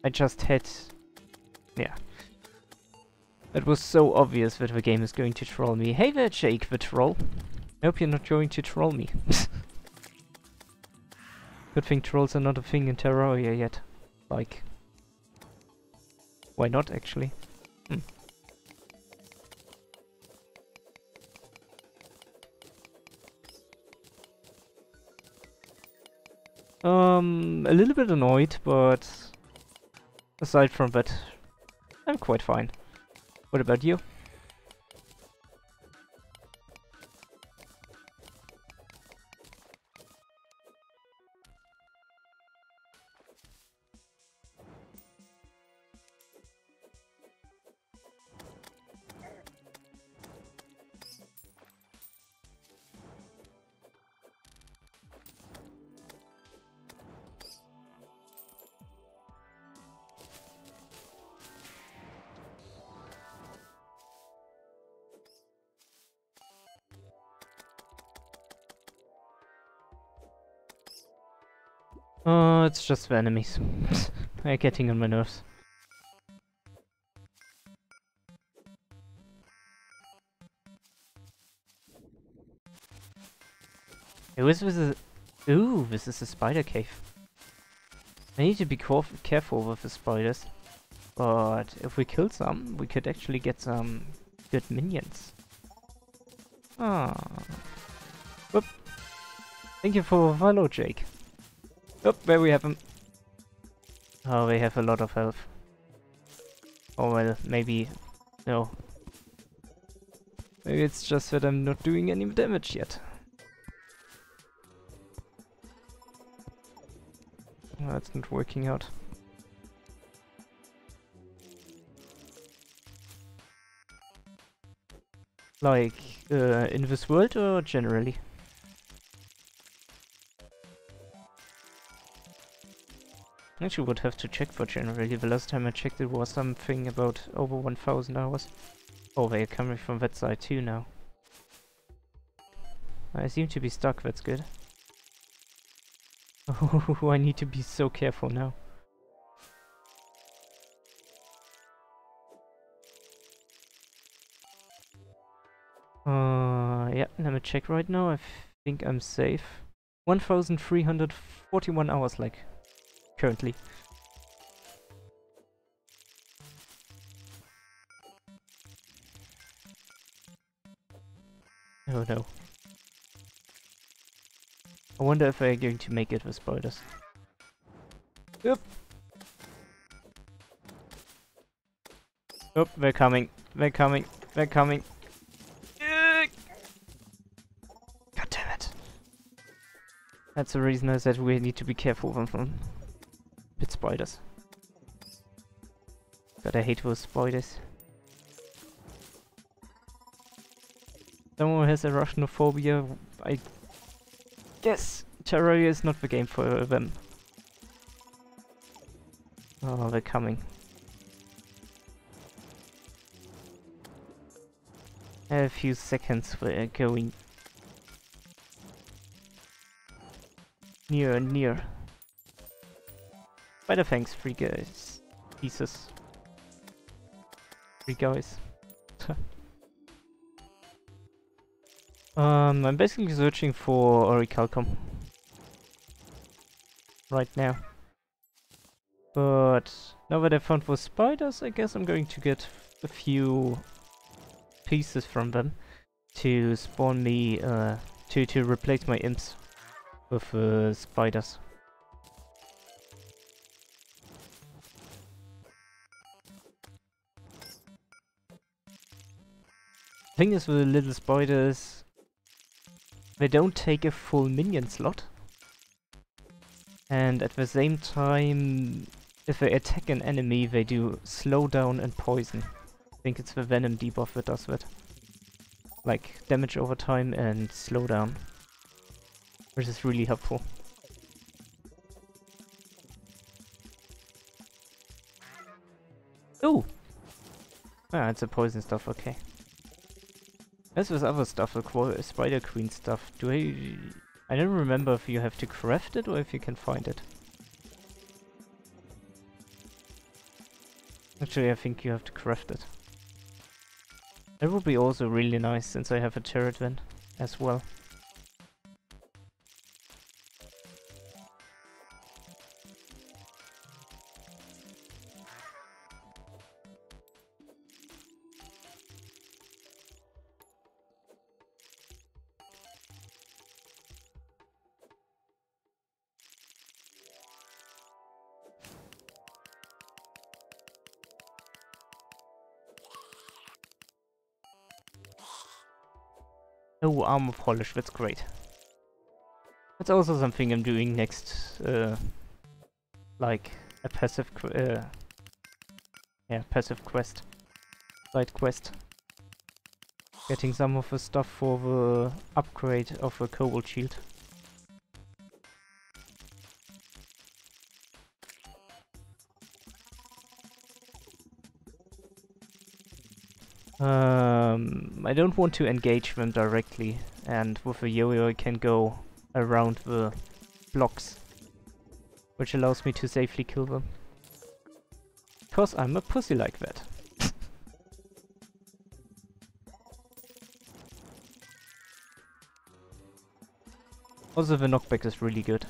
I just had... Yeah. It was so obvious that the game is going to troll me. Hey there, Jake the troll. I hope you're not going to troll me. Good thing trolls are not a thing in Terraria yet. Like... Why not, actually? A little bit annoyed, but... Aside from that, I'm quite fine. What about you? It's just the enemies. They're getting on my nerves. Ooh, this is a spider cave. I need to be careful with the spiders. But if we kill some, we could actually get some good minions. Ah. Whoop. Thank you for the follow, Jake. Oh, there we have them. Oh, they have a lot of health. Oh well, maybe... No. Maybe it's just that I'm not doing any damage yet. Oh, that's not working out. Like, in this world or generally? Actually would have to check for generally. The last time I checked it was something about over 1000 hours. Oh, they're coming from that side too now. I seem to be stuck, that's good. Oh, I need to be so careful now. Yeah, let me check right now. I think I'm safe. 1341 hours, like, currently. Oh no. I wonder if I'm going to make it with spiders. Yep. Oh, they're coming. They're coming. They're coming. God damn it. That's the reason I said we need to be careful from pit spiders. God, I hate those spiders. Someone has arachnophobia. I guess Terraria is not the game for them. Oh, they're coming. A few seconds we're going near and near. Spider thanks, 3 guys. Pieces. 3 guys. I'm basically searching for orichalcum right now. But now that I found those spiders, I guess I'm going to get a few pieces from them to spawn me, to replace my imps with spiders. The thing is with the little spiders, they don't take a full minion slot. And at the same time, if they attack an enemy, they do slow down and poison. I think it's the venom debuff that does that. Like, damage over time and slow down. Which is really helpful. Oh! Ah, it's a poison stuff, okay. There's this other stuff, the Spider Queen stuff. I don't remember if you have to craft it or if you can find it. Actually, I think you have to craft it. That would be also really nice since I have a turret then as well. Oh, armor polish, that's great. That's also something I'm doing next, like a passive, passive quest, side quest. Getting some of the stuff for the upgrade of a cobalt shield. I don't want to engage them directly, and with a yo-yo I can go around the blocks, which allows me to safely kill them. Cause I'm a pussy like that. Also the knockback is really good.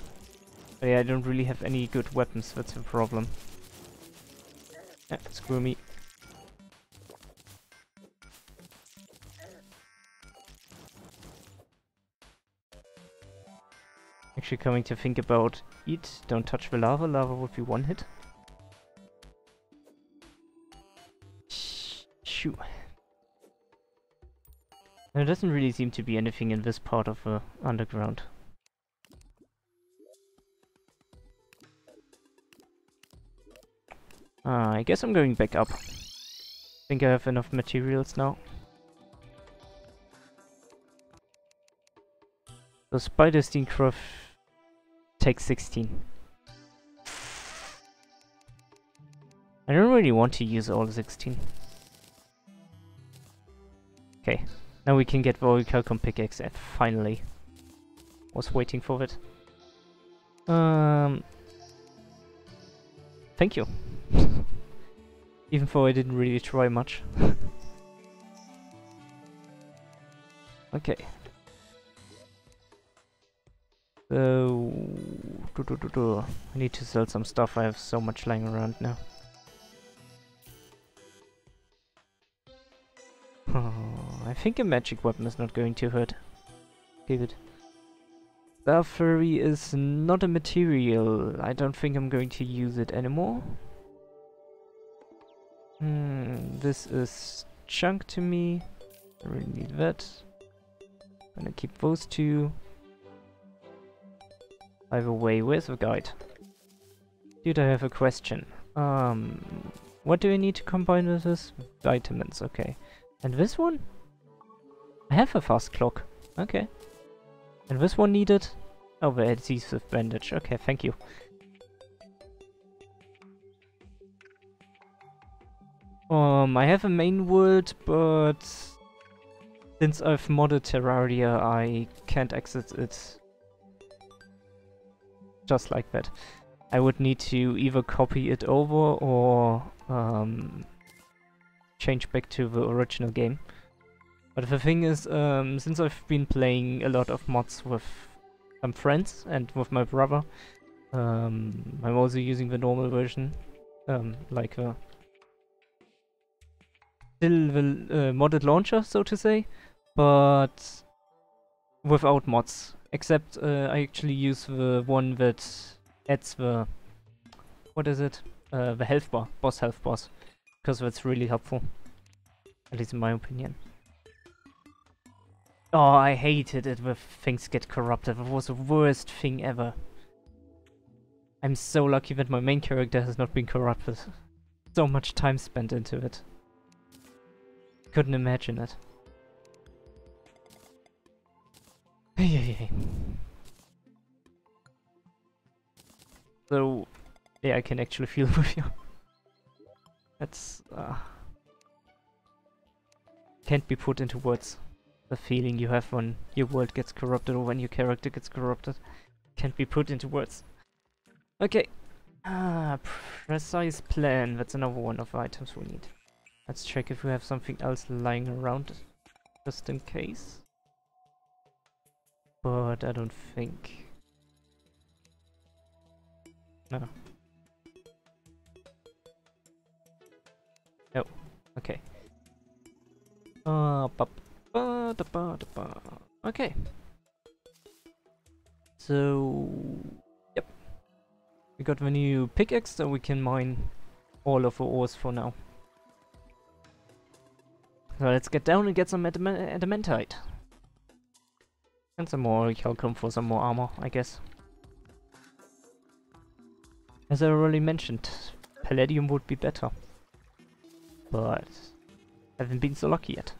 But yeah, I don't really have any good weapons, that's the problem. Screw me. Actually coming to think about it, don't touch the lava, lava would be one hit. Shoot. There doesn't really seem to be anything in this part of the underground. I guess I'm going back up. Think I have enough materials now. So Spider Steencraft takes 16. I don't really want to use all 16. Okay, now we can get the orichalcum pickaxe finally. Was waiting for it. Thank you. Even though I didn't really try much. Okay. So, I need to sell some stuff. I have so much lying around now. Oh, I think a magic weapon is not going to hurt. Give it. Starfurry is not a material. I don't think I'm going to use it anymore. This is junk to me. I really need that. I'm gonna keep those two. I have a way. Where's the guide? Dude, I have a question. What do I need to combine with this? Vitamins, okay. And this one? I have a fast clock. Okay. And this one needed? Oh, the adhesive bandage. Okay, thank you. I have a main world, but since I've modded Terraria, I can't access it just like that. I would need to either copy it over or change back to the original game. But the thing is, since I've been playing a lot of mods with some friends and with my brother, I'm also using the normal version, like still the modded launcher, so to say, but without mods. Except I actually use the one that adds the, what is it? The health bar, boss health bars, because that's really helpful, at least in my opinion. Oh, I hated it when things get corrupted. It was the worst thing ever. I'm so lucky that my main character has not been corrupted. So much time spent into it. Couldn't imagine it. Hey. So, yeah, I can actually feel with you. That's can't be put into words. The feeling you have when your world gets corrupted or when your character gets corrupted can't be put into words. Okay. Precise plan. That's another one of the items we need. Let's check if we have something else lying around, just in case. But I don't think. No. No. Okay. Okay. So, yep. We got the new pickaxe, so we can mine all of the ores for now. So let's get down and get some adamantite. And some more calcum for some more armor, I guess. As I already mentioned, palladium would be better. But I haven't been so lucky yet.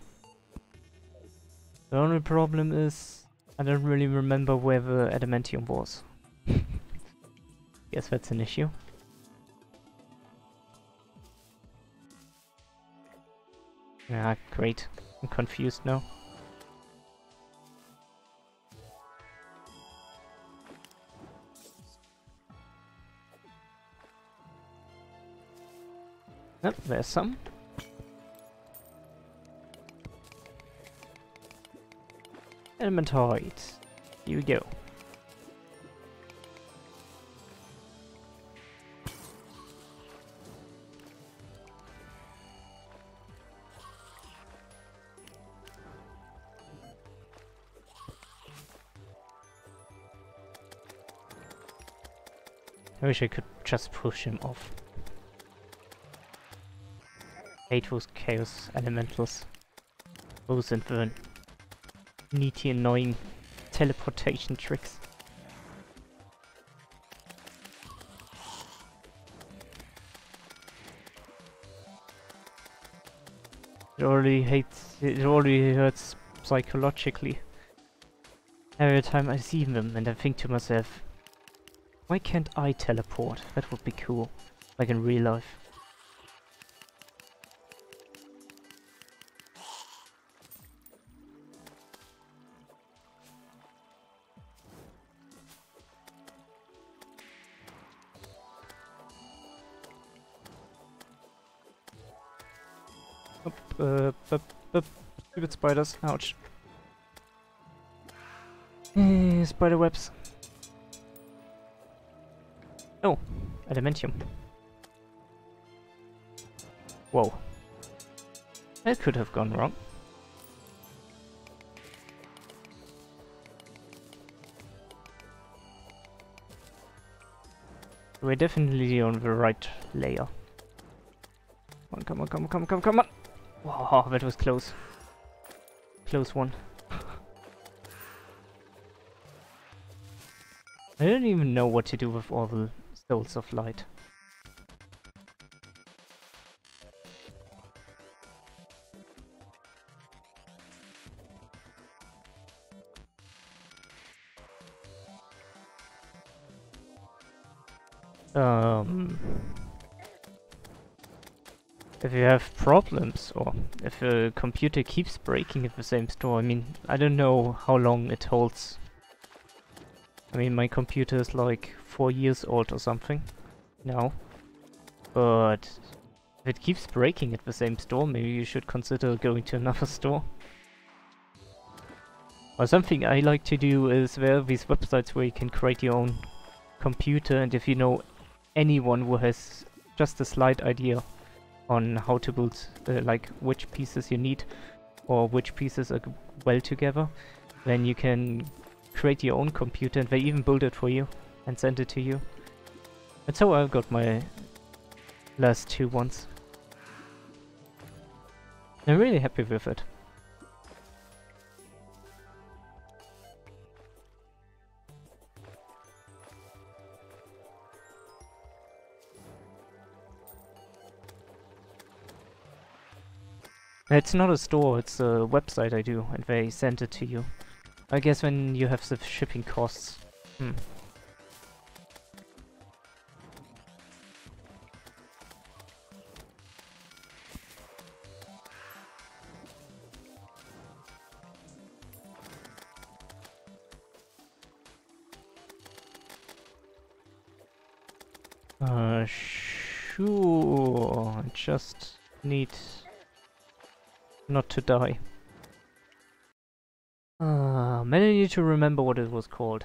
The only problem is I don't really remember where the adamantium was. Guess that's an issue. Ah, great. I'm confused now. Yep, there's some. Adamantite. Here we go. I wish I could just push him off. Hate those chaos elementals. Those and the neaty annoying teleportation tricks. It already hurts psychologically. Every time I see them and I think to myself, why can't I teleport? That would be cool, like in real life. Stupid spiders. Ouch. Spider webs. Oh, adamantium. Whoa. That could have gone wrong. We're definitely on the right layer. Come on, come on, come on, come on, come on! Wow, that was close. Close one. I don't even know what to do with all the souls of light. If you have problems, or if a computer keeps breaking at the same store, I mean, I don't know how long it holds. I mean, my computer is like 4 years old or something now, but if it keeps breaking at the same store, maybe you should consider going to another store. Or something I like to do is there are these websites where you can create your own computer, and if you know anyone who has just a slight idea on how to build, like which pieces you need or which pieces are well together, then you can create your own computer and they even build it for you and send it to you. That's how I got my last 2 ones. I'm really happy with it. It's not a store, it's a website I do, and they send it to you. I guess when you have the shipping costs. Sure. I just need not to die. Man, I need to remember what it was called.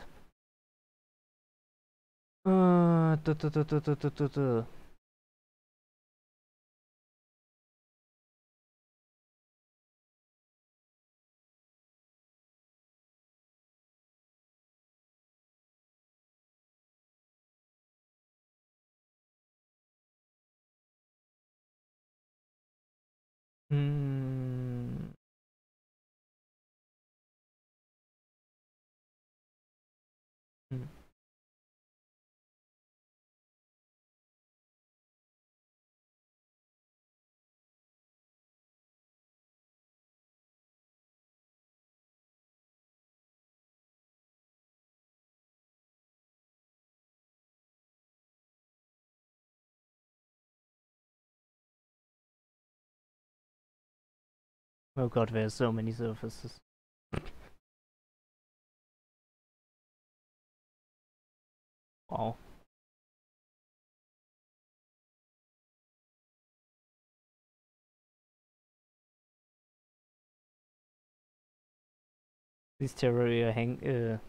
Oh god, there's so many surfaces. Wow. These Terraria hang,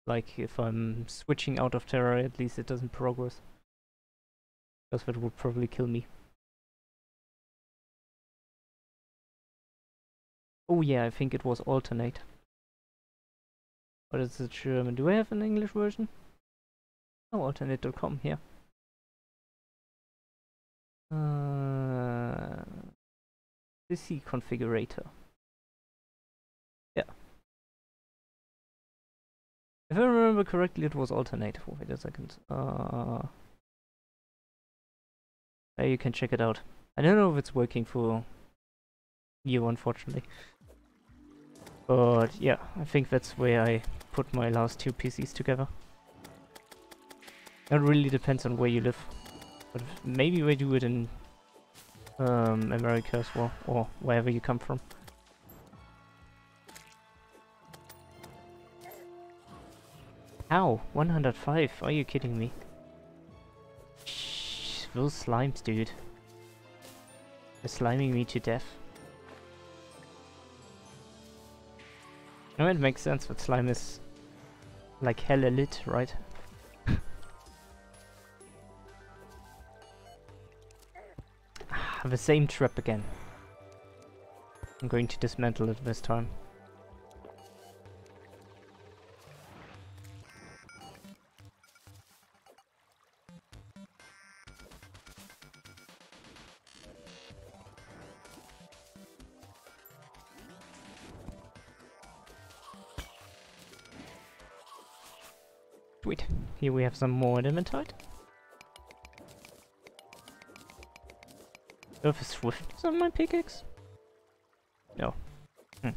like if I'm switching out of Terraria, at least it doesn't progress. Because that would probably kill me. Oh yeah, I think it was alternate. But it's a German. Do I have an English version? Oh, alternate.com here. PC configurator. Yeah. If I remember correctly, it was alternate. Oh, wait a second. You can check it out. I don't know if it's working for you, unfortunately. But yeah, I think that's where I put my last 2 PCs together. It really depends on where you live. But maybe we do it in America as well, or wherever you come from. Ow, 105, are you kidding me? Shh, those slimes, dude. They're sliming me to death. No, it makes sense that slime is like hella lit, right? The same trap again. I'm going to dismantle it this time. Sweet. Here we have some more adamantite. Do I have a swiftness on my pickaxe? No. Hmm.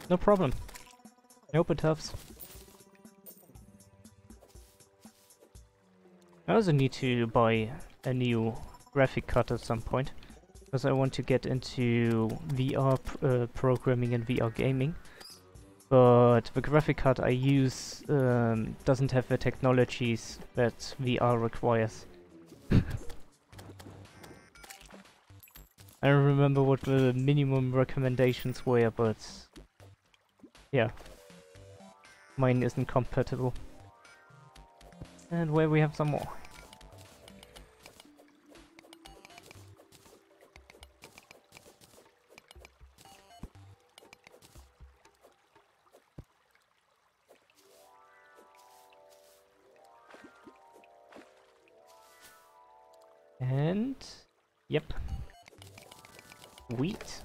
No problem. Nope, it helps. I also need to buy a new graphic card at some point, because I want to get into VR programming and VR gaming. But the graphic card I use doesn't have the technologies that VR requires. I don't remember what the minimum recommendations were, but yeah, mine isn't compatible. And where we have some more. And yep, wheat.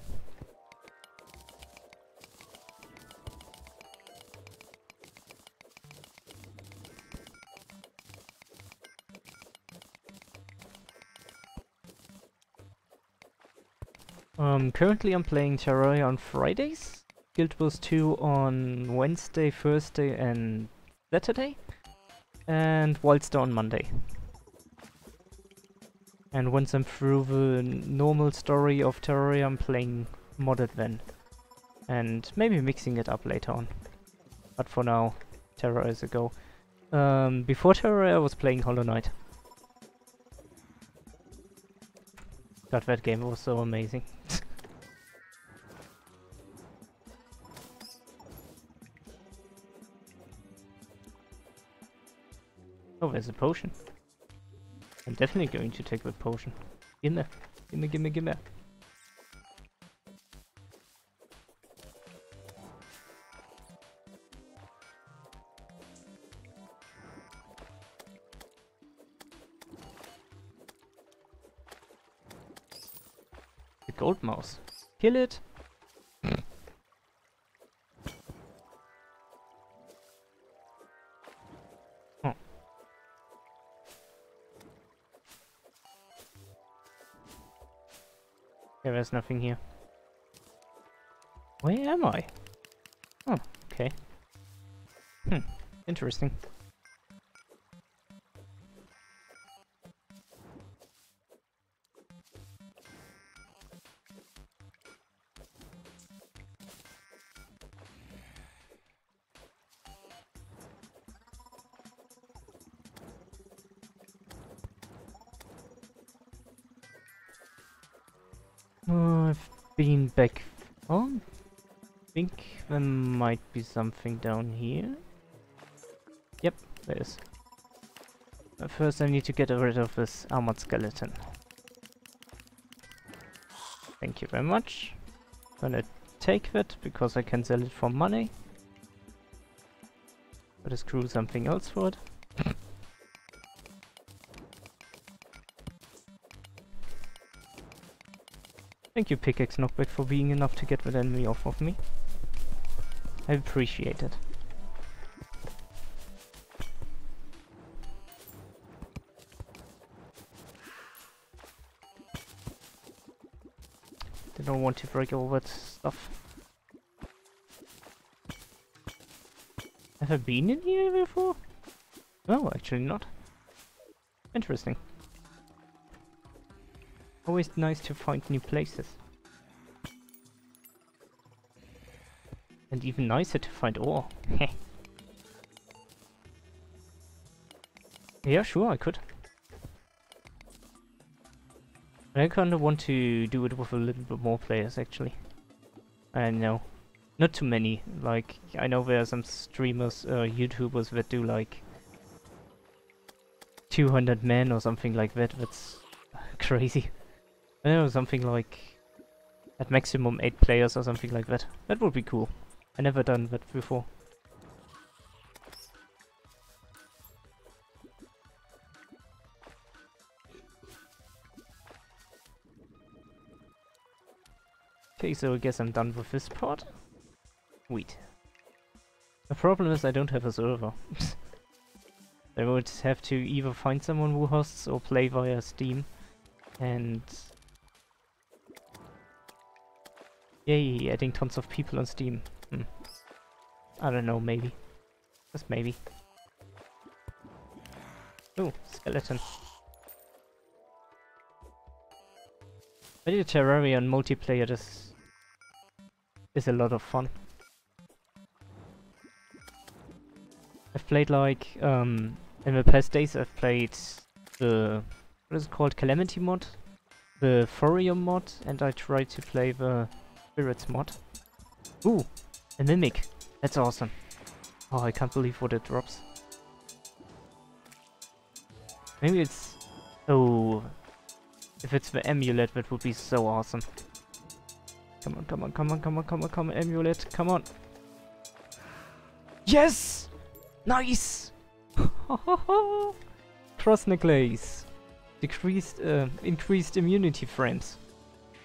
Currently I'm playing Terraria on Fridays, Guild Wars 2 on Wednesday, Thursday and Saturday, and Wildstar on Monday. And once I'm through the normal story of Terraria, I'm playing modded then. And maybe mixing it up later on. But for now, Terraria is a go. Before Terraria I was playing Hollow Knight. God, that game was so amazing. Oh, there's a potion. I'm definitely going to take the potion. Gimme, gimme, gimme, gimme. The gold mouse. Kill it! Yeah, there's nothing here. Where am I? Oh, okay. Interesting. I've been back. Oh, I think there might be something down here. Yep, there is. But first I need to get rid of this armored skeleton. Thank you very much. Gonna take that because I can sell it for money. Gotta screw something else for it. Thank you, Pickaxe Knockback, for being enough to get that enemy off of me. I appreciate it. They don't want to break all that stuff. Have I been in here before? No, actually not. Interesting. Always nice to find new places. And even nicer to find ore. Yeah, sure, I could. But I kinda want to do it with a little bit more players, actually. I know. Not too many. Like, I know there are some streamers, YouTubers that do like 200 men or something like that. That's crazy. I don't know, something like at maximum 8 players or something like that. That would be cool. I never done that before. Okay, so I guess I'm done with this part. Sweet. The problem is I don't have a server. I would have to either find someone who hosts or play via Steam. And... yay, adding tons of people on Steam. I don't know, maybe. Just maybe. Oh, skeleton. I did Terraria on multiplayer, this is a lot of fun. I've played like, in the past days I've played the, what is it called, Calamity mod? The Thorium mod, and I tried to play the Spirits mod. Ooh, a Mimic. That's awesome. Oh, I can't believe what it drops. Maybe it's... oh... if it's the amulet, that would be so awesome. Come on, come on, come on, come on, come on, come on, amulet, come on. Yes! Nice! Cross necklace. Decreased, increased immunity frames.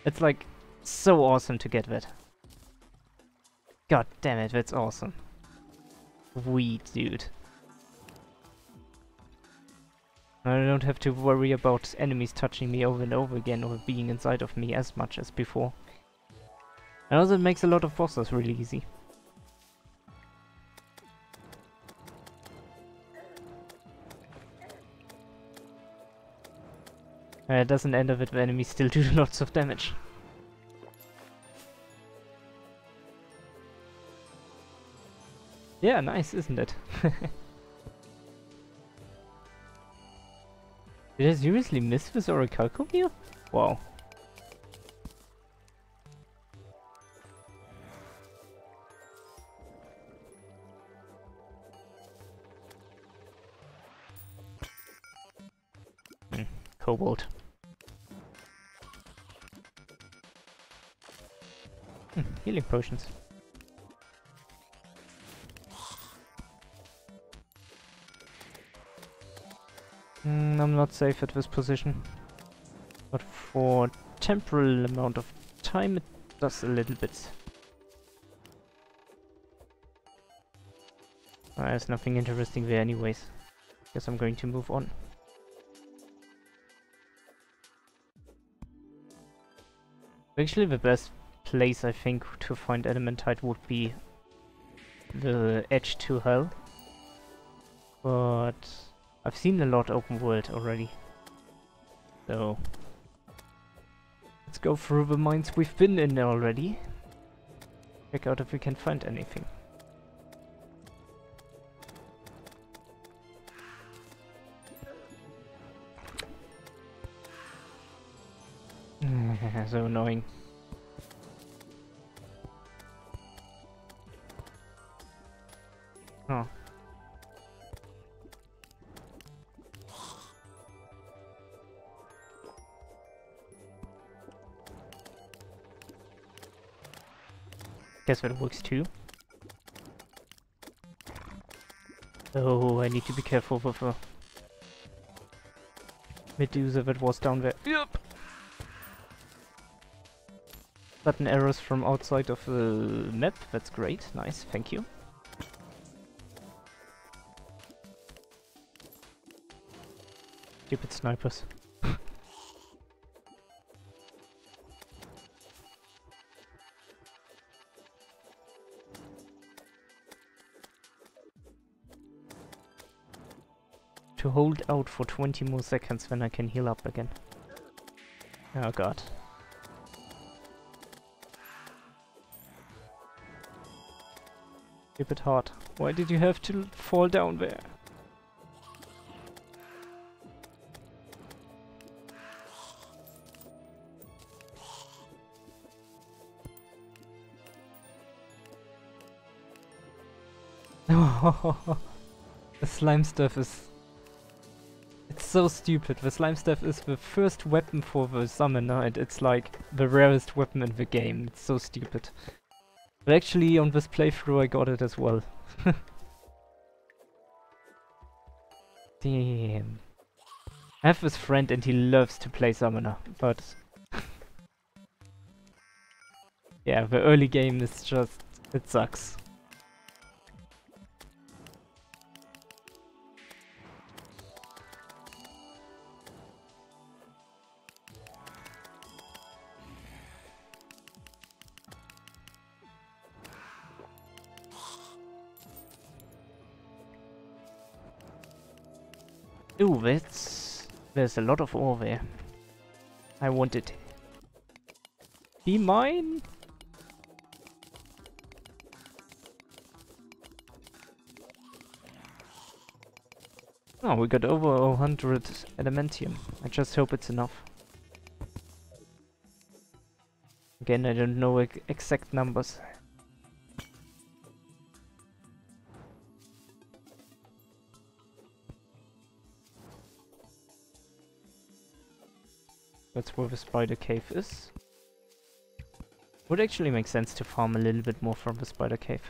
It's like so awesome to get that. God damn it, that's awesome. Sweet, dude. I don't have to worry about enemies touching me over and over again or being inside of me as much as before. And also it makes a lot of bosses really easy. It doesn't end up with the enemies still do lots of damage. Yeah, nice, isn't it? Did I seriously miss this Orichalcum here? Wow. Cobalt. Healing potions. I'm not safe at this position. But for temporal amount of time it does a little bit. There's nothing interesting there anyways. Guess I'm going to move on. Actually the best place I think to find adamantite would be the edge to hell. But I've seen a lot open world already. So let's go through the mines we've been in already. Check out if we can find anything. So annoying. Oh. Guess that works too. Oh, I need to be careful with the Medusa that was down there. Yep. Button arrows from outside of the map, that's great, nice, thank you. Stupid snipers. To hold out for 20 more seconds, then I can heal up again. Oh god. Stupid heart. Why did you have to fall down there? The slime stuff is It's so stupid. The slime staff is the first weapon for the summoner, and it's like the rarest weapon in the game. It's so stupid. But actually, on this playthrough, I got it as well. Damn. I have this friend and he loves to play summoner, but yeah, the early game is just, it sucks. Ooh, there's a lot of ore there. I want it. Be mine? Oh, we got over 100 adamantium. I just hope it's enough. Again, I don't know exact numbers. That's where the spider cave is. Would actually make sense to farm a little bit more from the spider cave.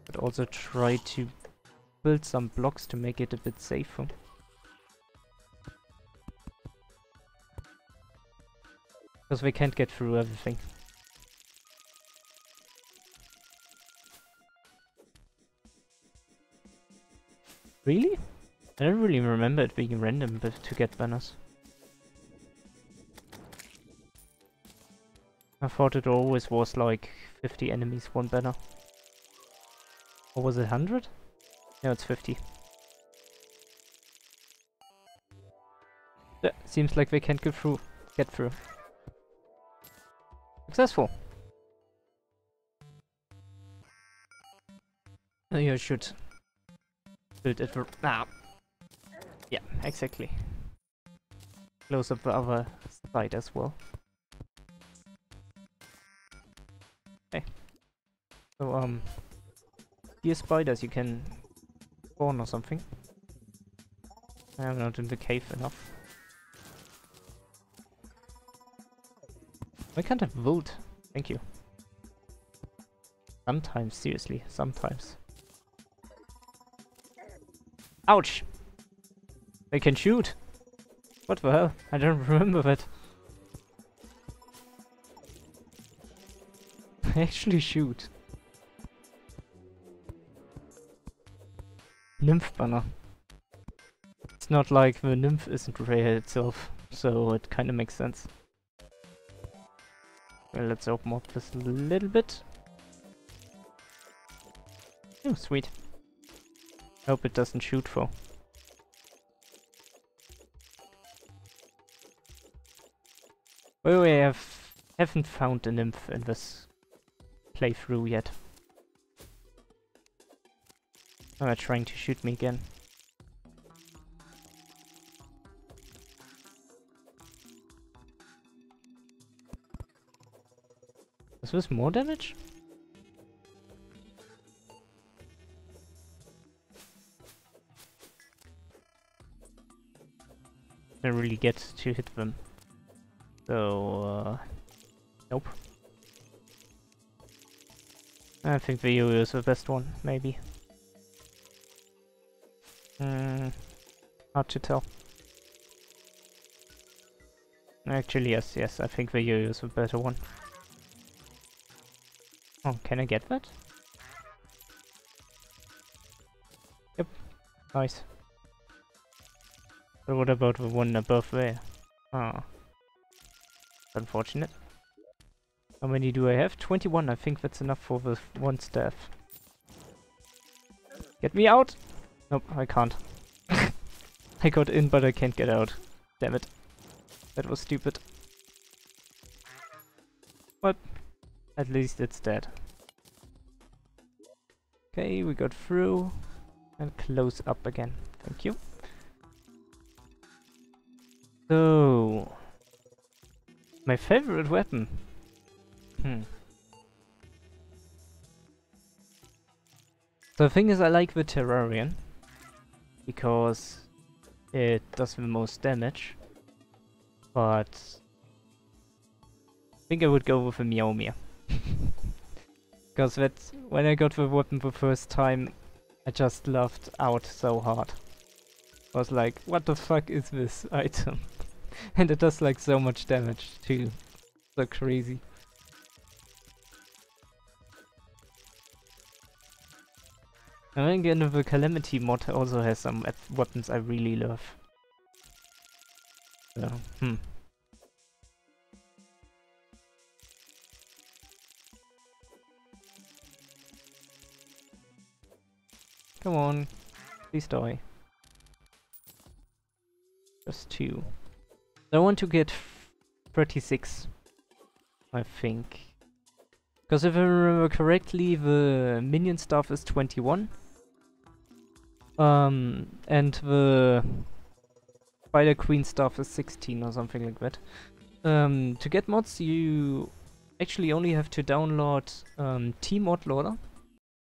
But also try to build some blocks to make it a bit safer. Because we can't get through everything. Really? I don't really remember it being random to get banners. I thought it always was like 50 enemies, one banner. Or was it 100? No, it's 50. Yeah, seems like they can't get through. Successful! Oh, you should build it for... Ah! Yeah, exactly. Close up the other side as well. Okay. So, here spiders you can spawn or something. I'm not in the cave enough. Why can't I vote? Thank you. Sometimes, seriously, sometimes. Ouch! They can shoot! What the hell? I don't remember that. They actually shoot. Nymph banner. It's not like the nymph isn't rare itself, so it kinda makes sense. Well, let's open up this a little bit. Oh, sweet. Hope it doesn't shoot though. Well, we haven't found a nymph in this playthrough yet. Oh, they're trying to shoot me again. Is this more damage? I don't really get to hit them. So, nope. I think the yo-yo is the best one, maybe. Hard to tell. Actually, yes, I think the yo-yo is the better one. Oh, can I get that? Yep, nice. But what about the one above there? Ah. Unfortunate. How many do I have? 21. I think that's enough for the one staff. Get me out! Nope, I can't. I got in, but I can't get out. Damn it. That was stupid. But at least it's dead. Okay, we got through. And close up again. Thank you. So... my favorite weapon. So the thing is, I like the Terrarian. because it does the most damage. But I think I would go with a Meow Meow. Because that's when I got the weapon the first time, I just laughed out so hard. I was like, what the fuck is this item? And it does like so much damage too. So crazy. And then again, the Calamity mod also has some weapons I really love. So, Come on, please die. Just 2. I want to get 36, I think. Because if I remember correctly, the minion stuff is 21. And the Spider Queen stuff is 16 or something like that. To get mods, you actually only have to download T-Mod Loader. I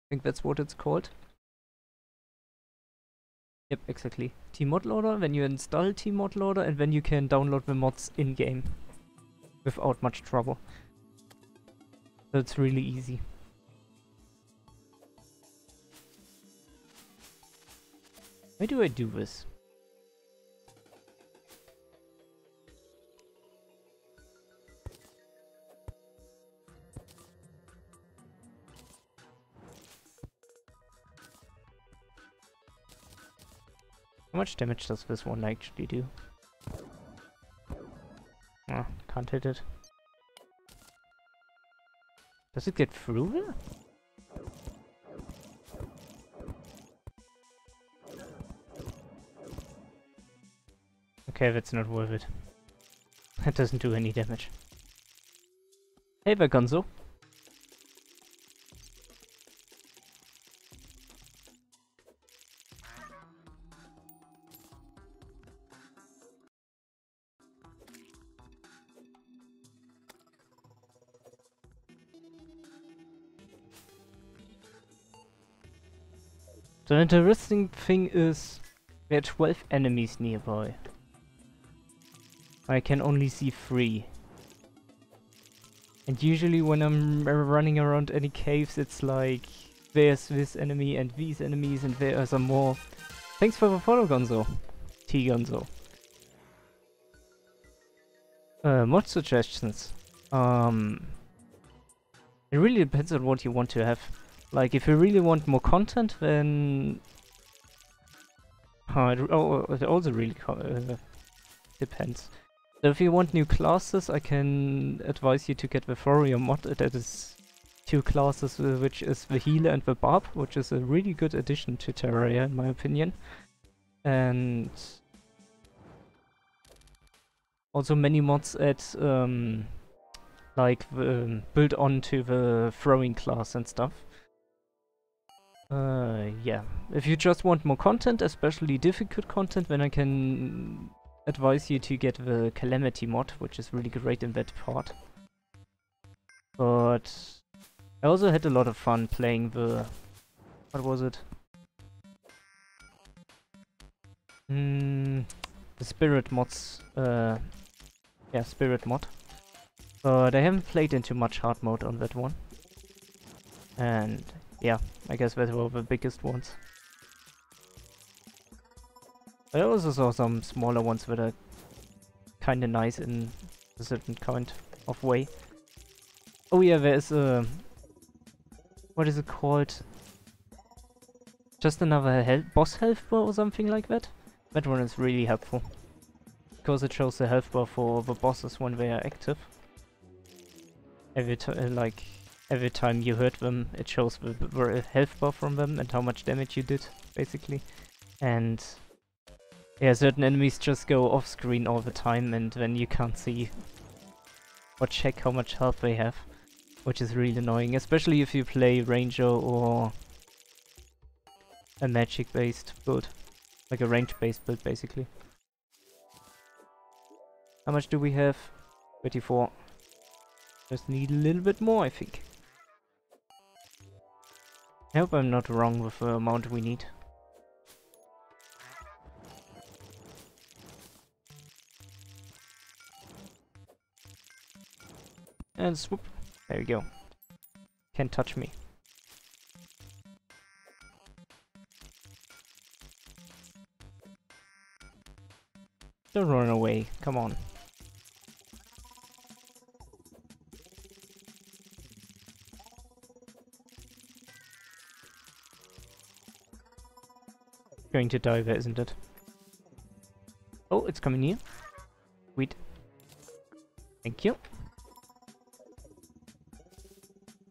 think that's what it's called. Yep, exactly. T-Mod Loader, then you install T-Mod Loader, and then you can download the mods in-game. Without much trouble. So it's really easy. Why do I do this? How much damage does this one actually do? Ah, can't hit it. Does it get through here? Okay, that's not worth it. That doesn't do any damage. Hey there, Gonzo. The interesting thing is there are 12 enemies nearby. I can only see 3. And usually when I'm running around any caves, it's like there's this enemy and these enemies and there are some more. Thanks for the follow, Gonzo. T-Gonzo. Mod suggestions. It really depends on what you want to have. Like, if you really want more content, then... it also really depends. So if you want new classes, I can advise you to get the Terraria mod. That is 2 classes, which is the Healer and the Barb, which is a really good addition to Terraria, in my opinion. And... also many mods add, like, build onto the throwing class and stuff. Yeah. If you just want more content, especially difficult content, then I can advise you to get the Calamity mod, which is really great in that part. But I also had a lot of fun playing the... what was it? The Spirit mods. Yeah, Spirit mod. But I haven't played into much hard mode on that one. And... yeah, I guess that were the biggest ones. I also saw some smaller ones that are kinda nice in a certain kind of way. Oh yeah, there's a... what is it called? Just another boss health bar or something like that? That one is really helpful. Because it shows the health bar for the bosses when they are active. Every time you hurt them, it shows the health bar from them and how much damage you did, basically. And yeah, certain enemies just go off screen all the time and then you can't see or check how much health they have, which is really annoying, especially if you play Ranger or a magic based build, like a range based build basically. How much do we have? 34. Just need a little bit more, I think. I hope I'm not wrong with the amount we need. and swoop. There you go. Can't touch me. Don't run away, come on. Going to die there, isn't it? Oh, it's coming here. Sweet. Thank you.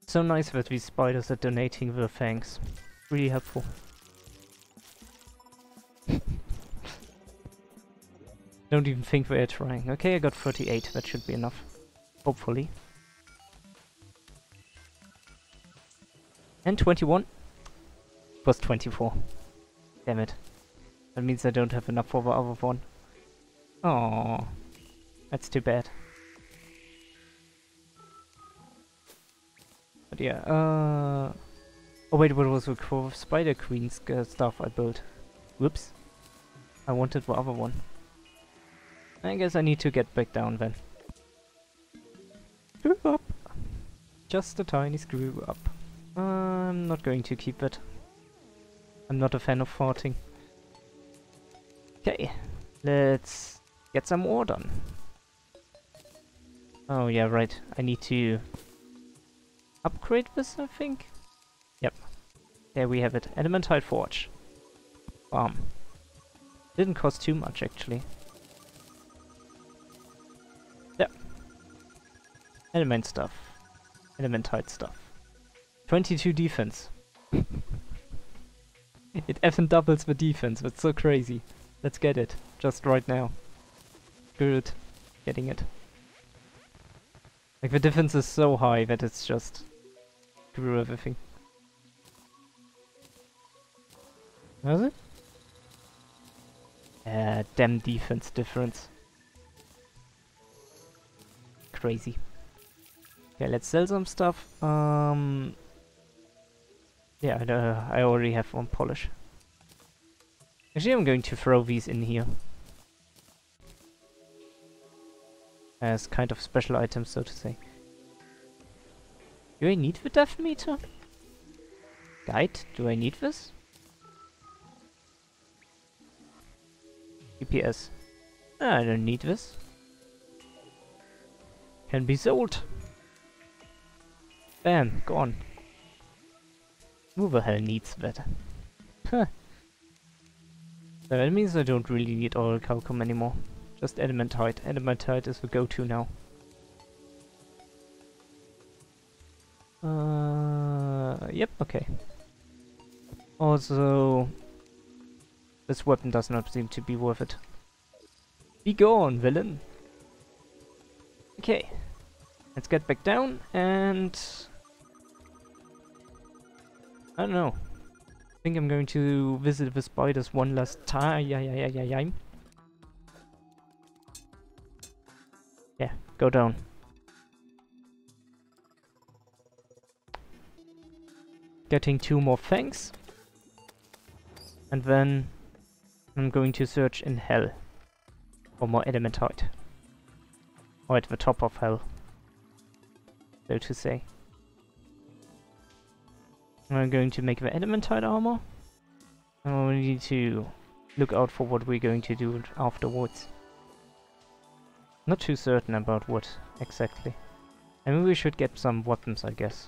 So nice that these spiders are donating their fangs. Really helpful. Don't even think they're trying. Okay, I got 38. That should be enough. Hopefully. And 21. It was 24. Damn it. That means I don't have enough for the other one. Oh, that's too bad. But yeah, oh wait, what was the Spider Queen's stuff I built? Whoops. I wanted the other one. I guess I need to get back down then. Screw up! Just a tiny screw up. I'm not going to keep it. I'm not a fan of farting. Okay, let's get some ore done. Oh yeah, right. I need to upgrade this, I think? Yep. There we have it. Adamantite forge. Bam. Didn't cost too much, actually. Yep. Element stuff. Adamantite stuff. 22 defense. It effing doubles the defense, that's so crazy. Let's get it. Just right now. Good. Getting it. Like, the defense is so high that it's just... screw everything. Was it? Damn defense difference. Crazy. Okay, let's sell some stuff. Yeah, I already have one polish. Actually, I'm going to throw these in here. As kind of special items, so to say. Do I need the depth meter? Guide? Do I need this? GPS. I don't need this. Can be sold. Bam, gone. Who the hell needs that? Huh. So that means I don't really need oil calcum anymore. Just adamantite. Adamantite is the go-to now. Yep, okay. Also, this weapon does not seem to be worth it. Be gone, villain! Okay. Let's get back down and... I don't know. I think I'm going to visit the spiders one last time. Yeah, go down. Getting 2 more fangs. And then I'm going to search in hell for more adamantite. Or at the top of hell, so to say. I'm going to make the adamantite armor. And we need to look out for what we're going to do afterwards. Not too certain about what exactly. I mean, we should get some weapons, I guess.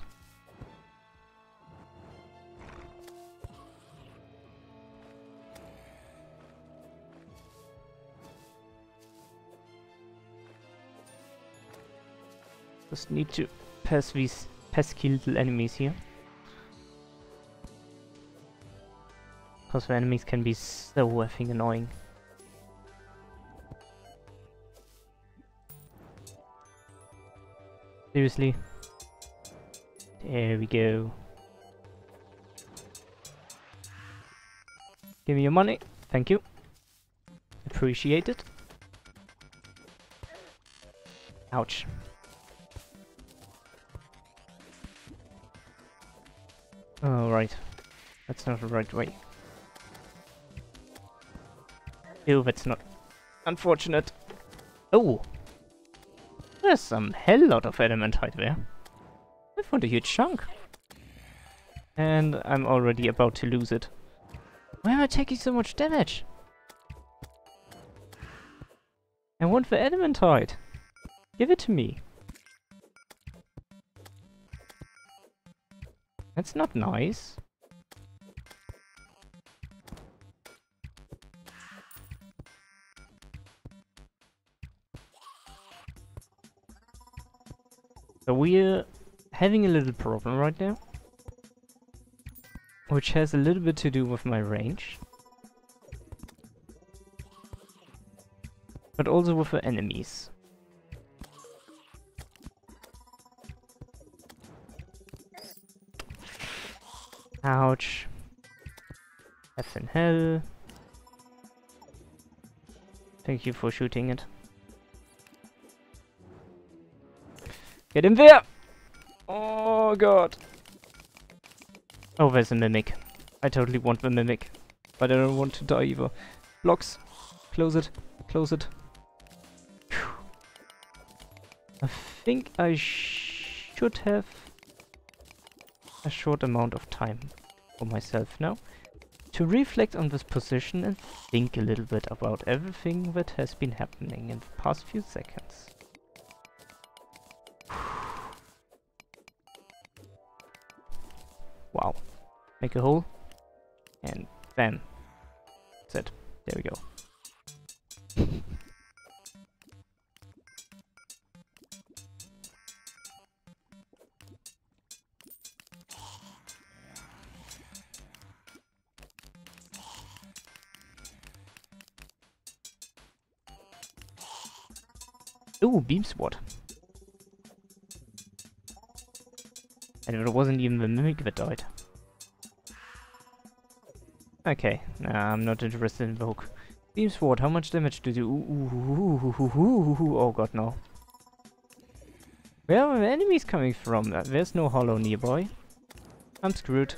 Just need to pass these pesky little enemies here. Because the enemies can be so effing annoying. Seriously? There we go. Give me your money. Thank you. Appreciate it. Ouch. Oh, right. That's not the right way. Ew, that's not... unfortunate. Oh! There's some hell lot of adamantite there. I found a huge chunk. And I'm already about to lose it. Why am I taking so much damage? I want the adamantite. Give it to me. That's not nice. So we're having a little problem right now, which has a little bit to do with my range, but also with the enemies. Ouch. F in hell. Thank you for shooting it. Get him there! Oh god. Oh, there's a mimic. I totally want the mimic. But I don't want to die either. Blocks. Close it. Close it. Whew. I think I should have a short amount of time for myself now to reflect on this position and think a little bit about everything that has been happening in the past few seconds. Wow. Make a hole. And bam. That's it. There we go. Ooh, beam sword. And it wasn't even the mimic that died. Okay, nah, I'm not interested in the hook. Beam sword, how much damage do you do? Oh god, no. Where are the enemies coming from? There's no hollow nearby. I'm screwed.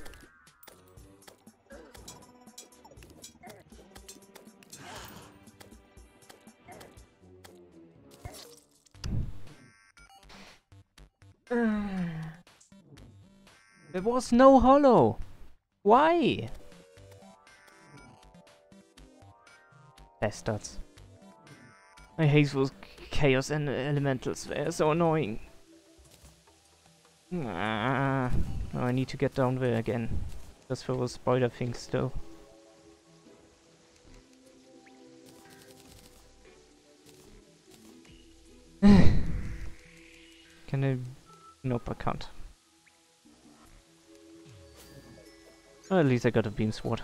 There was no hollow. Why? Bastards. I hate those chaos and elementals. They're so annoying. Ah, oh, I need to get down there again. Just for those spider things still. Can I? Nope, I can't. Oh, at least I got a beam sword.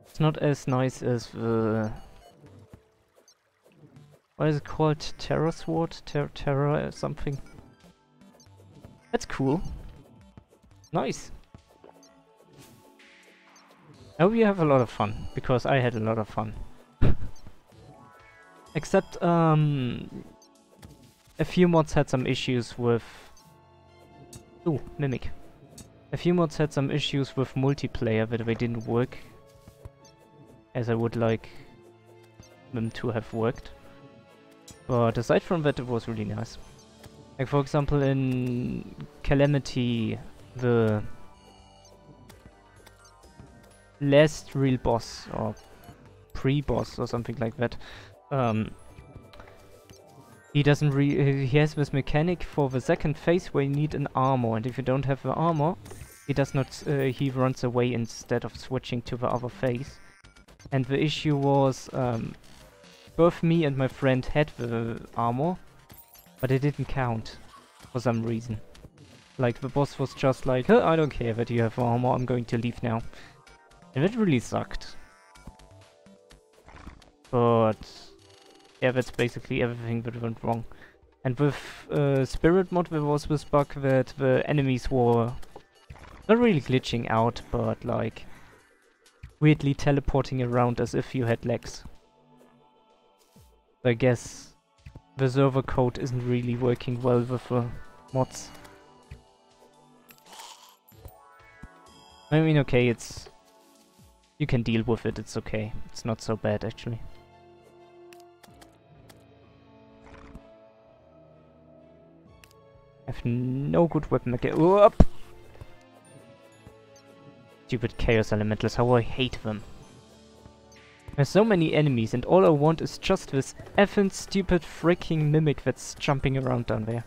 It's not as nice as the... What is it called? Terror sword? Terror or something? That's cool. Nice. I hope you have a lot of fun, because I had a lot of fun. Except, a few mods had some issues with... Ooh, Mimic. A few mods had some issues with multiplayer that they didn't work as I would like them to have worked. But aside from that, it was really nice. Like, for example, in Calamity, the last real boss, or pre-boss, or something like that, he doesn't he has this mechanic for the second phase where you need an armor, and if you don't have the armor, he does not, he runs away instead of switching to the other phase. And the issue was, both me and my friend had the armor, but it didn't count for some reason. Like, the boss was just like, huh, I don't care that you have armor, I'm going to leave now. And that really sucked. But yeah, that's basically everything that went wrong. And with Spirit mod, there was this bug that the enemies were not really glitching out, but like weirdly teleporting around as if you had legs. I guess the server code isn't really working well with the mods. I mean, okay, it's... You can deal with it, it's okay. It's not so bad, actually. I have no good weapon again. Whoop! Stupid Chaos Elementals, how I hate them. There's so many enemies and all I want is just this effing stupid freaking mimic that's jumping around down there.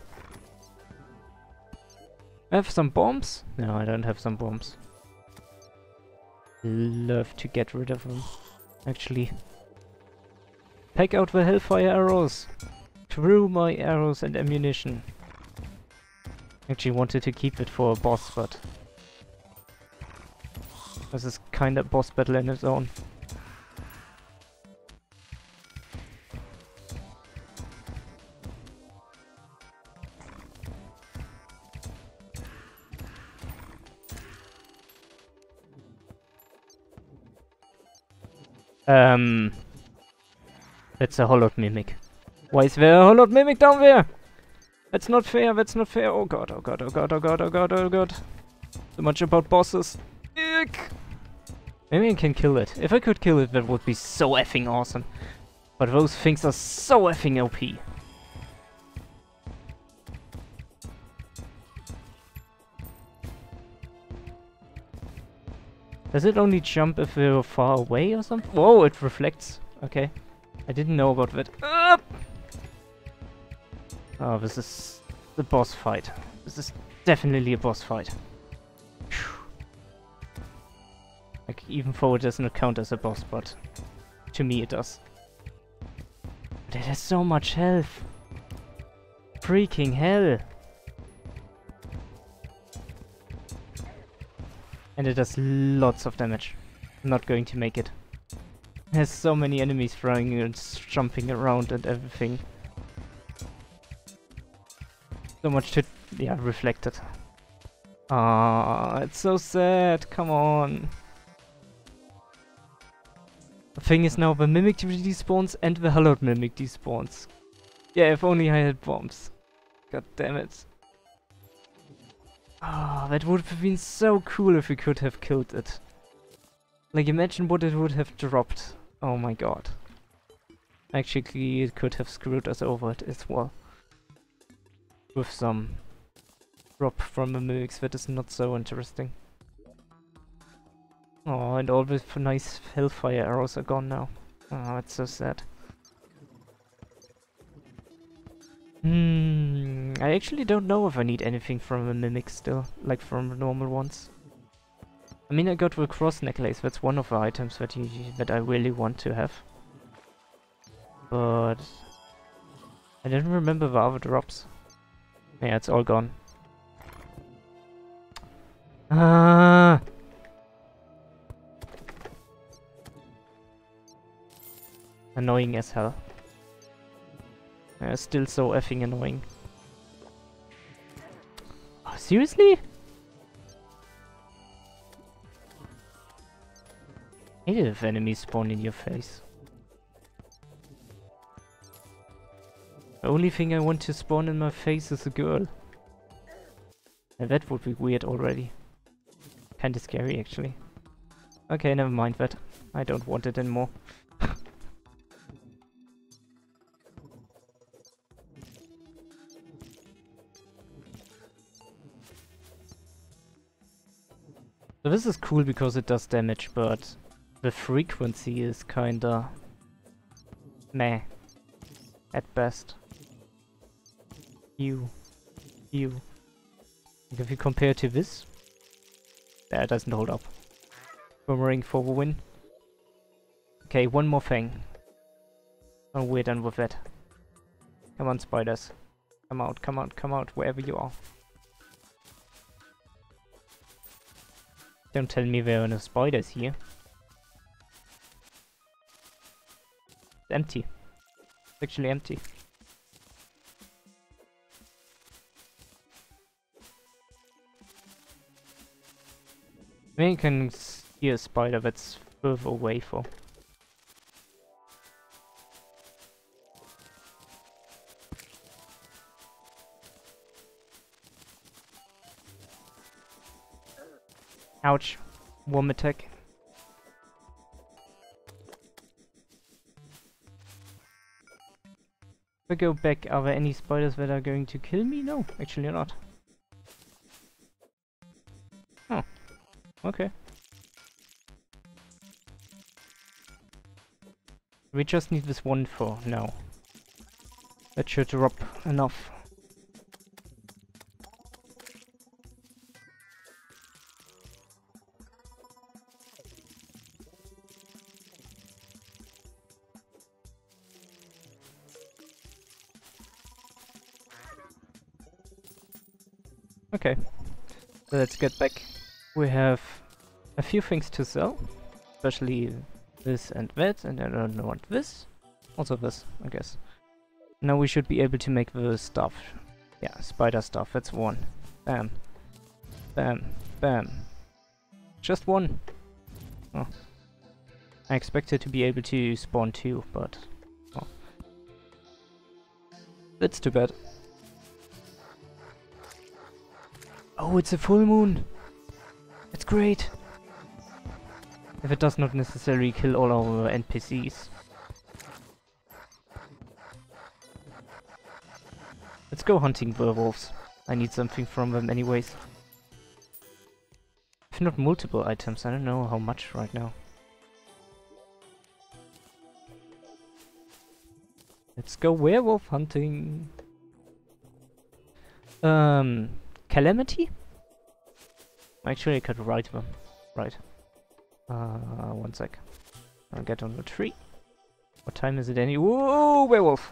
I have some bombs? No, I don't have some bombs. Love to get rid of them, actually. Pack out the Hellfire arrows! Through my arrows and ammunition. Actually wanted to keep it for a boss, but... this is kinda boss battle in its own. That's a Hollow Mimic. Why is there a Hollow Mimic down there? That's not fair, that's not fair. Oh god, oh god, oh god, oh god, oh god, oh god. So much about bosses. Ick. Maybe I can kill it. If I could kill it, that would be so effing awesome. But those things are so effing OP. Does it only jump if we're far away or something? Whoa, it reflects. Okay. I didn't know about that. Oh, this is the boss fight. This is definitely a boss fight. Phew. Like, even though it doesn't count as a boss, but to me it does. But it has so much health. Freaking hell. And it does lots of damage. I'm not going to make it. It has so many enemies throwing and jumping around and everything. So much to... yeah, reflected. Ah, it's so sad. Come on. The thing is now the Mimic despawns and the Hallowed Mimic despawns. Yeah, if only I had bombs. God damn it. Ah, that would have been so cool if we could have killed it. Like, imagine what it would have dropped. Oh my god. Actually, it could have screwed us over it as well. With some drop from the mimics that is not so interesting. Oh, and all the nice Hellfire arrows are gone now. Oh, it's so sad. I actually don't know if I need anything from a mimic still, like from the normal ones. I mean, I got the cross necklace, that's one of the items that I really want to have. But... I don't remember the other drops. Yeah, it's all gone. Ah! Annoying as hell. Still so effing annoying. Oh, seriously? I hate it if enemies spawn in your face. The only thing I want to spawn in my face is a girl. And that would be weird already. Kinda scary actually. Okay, never mind that. I don't want it anymore. So this is cool because it does damage, but the frequency is kinda meh at best. Like if you compare to this, that doesn't hold up. Boomerang for the win. Okay, one more thing. And we're done with that. Come on, spiders. Come out, come out, come out, wherever you are. Don't tell me there are no spiders here. It's empty. It's actually empty. Maybe you can see a spider that's further away for. Ouch. Worm attack. If I go back, are there any spiders that are going to kill me? No, actually not. Oh, okay. We just need this one for now. That should drop enough. Okay, so let's get back. We have a few things to sell, especially this and that, and I don't know what this. Also this, I guess. Now we should be able to make the stuff. Yeah, spider stuff, that's one. Bam. Bam. Bam. Just one. Oh. I expected to be able to spawn two, but... oh. That's too bad. Oh, it's a full moon! That's great! If it does not necessarily kill all our NPCs. Let's go hunting werewolves. I need something from them anyways. If not multiple items, I don't know how much right now. Let's go werewolf hunting! Calamity? Actually, I could write them. Right. One sec. I'll get on the tree. What time is it any— whoa, werewolf!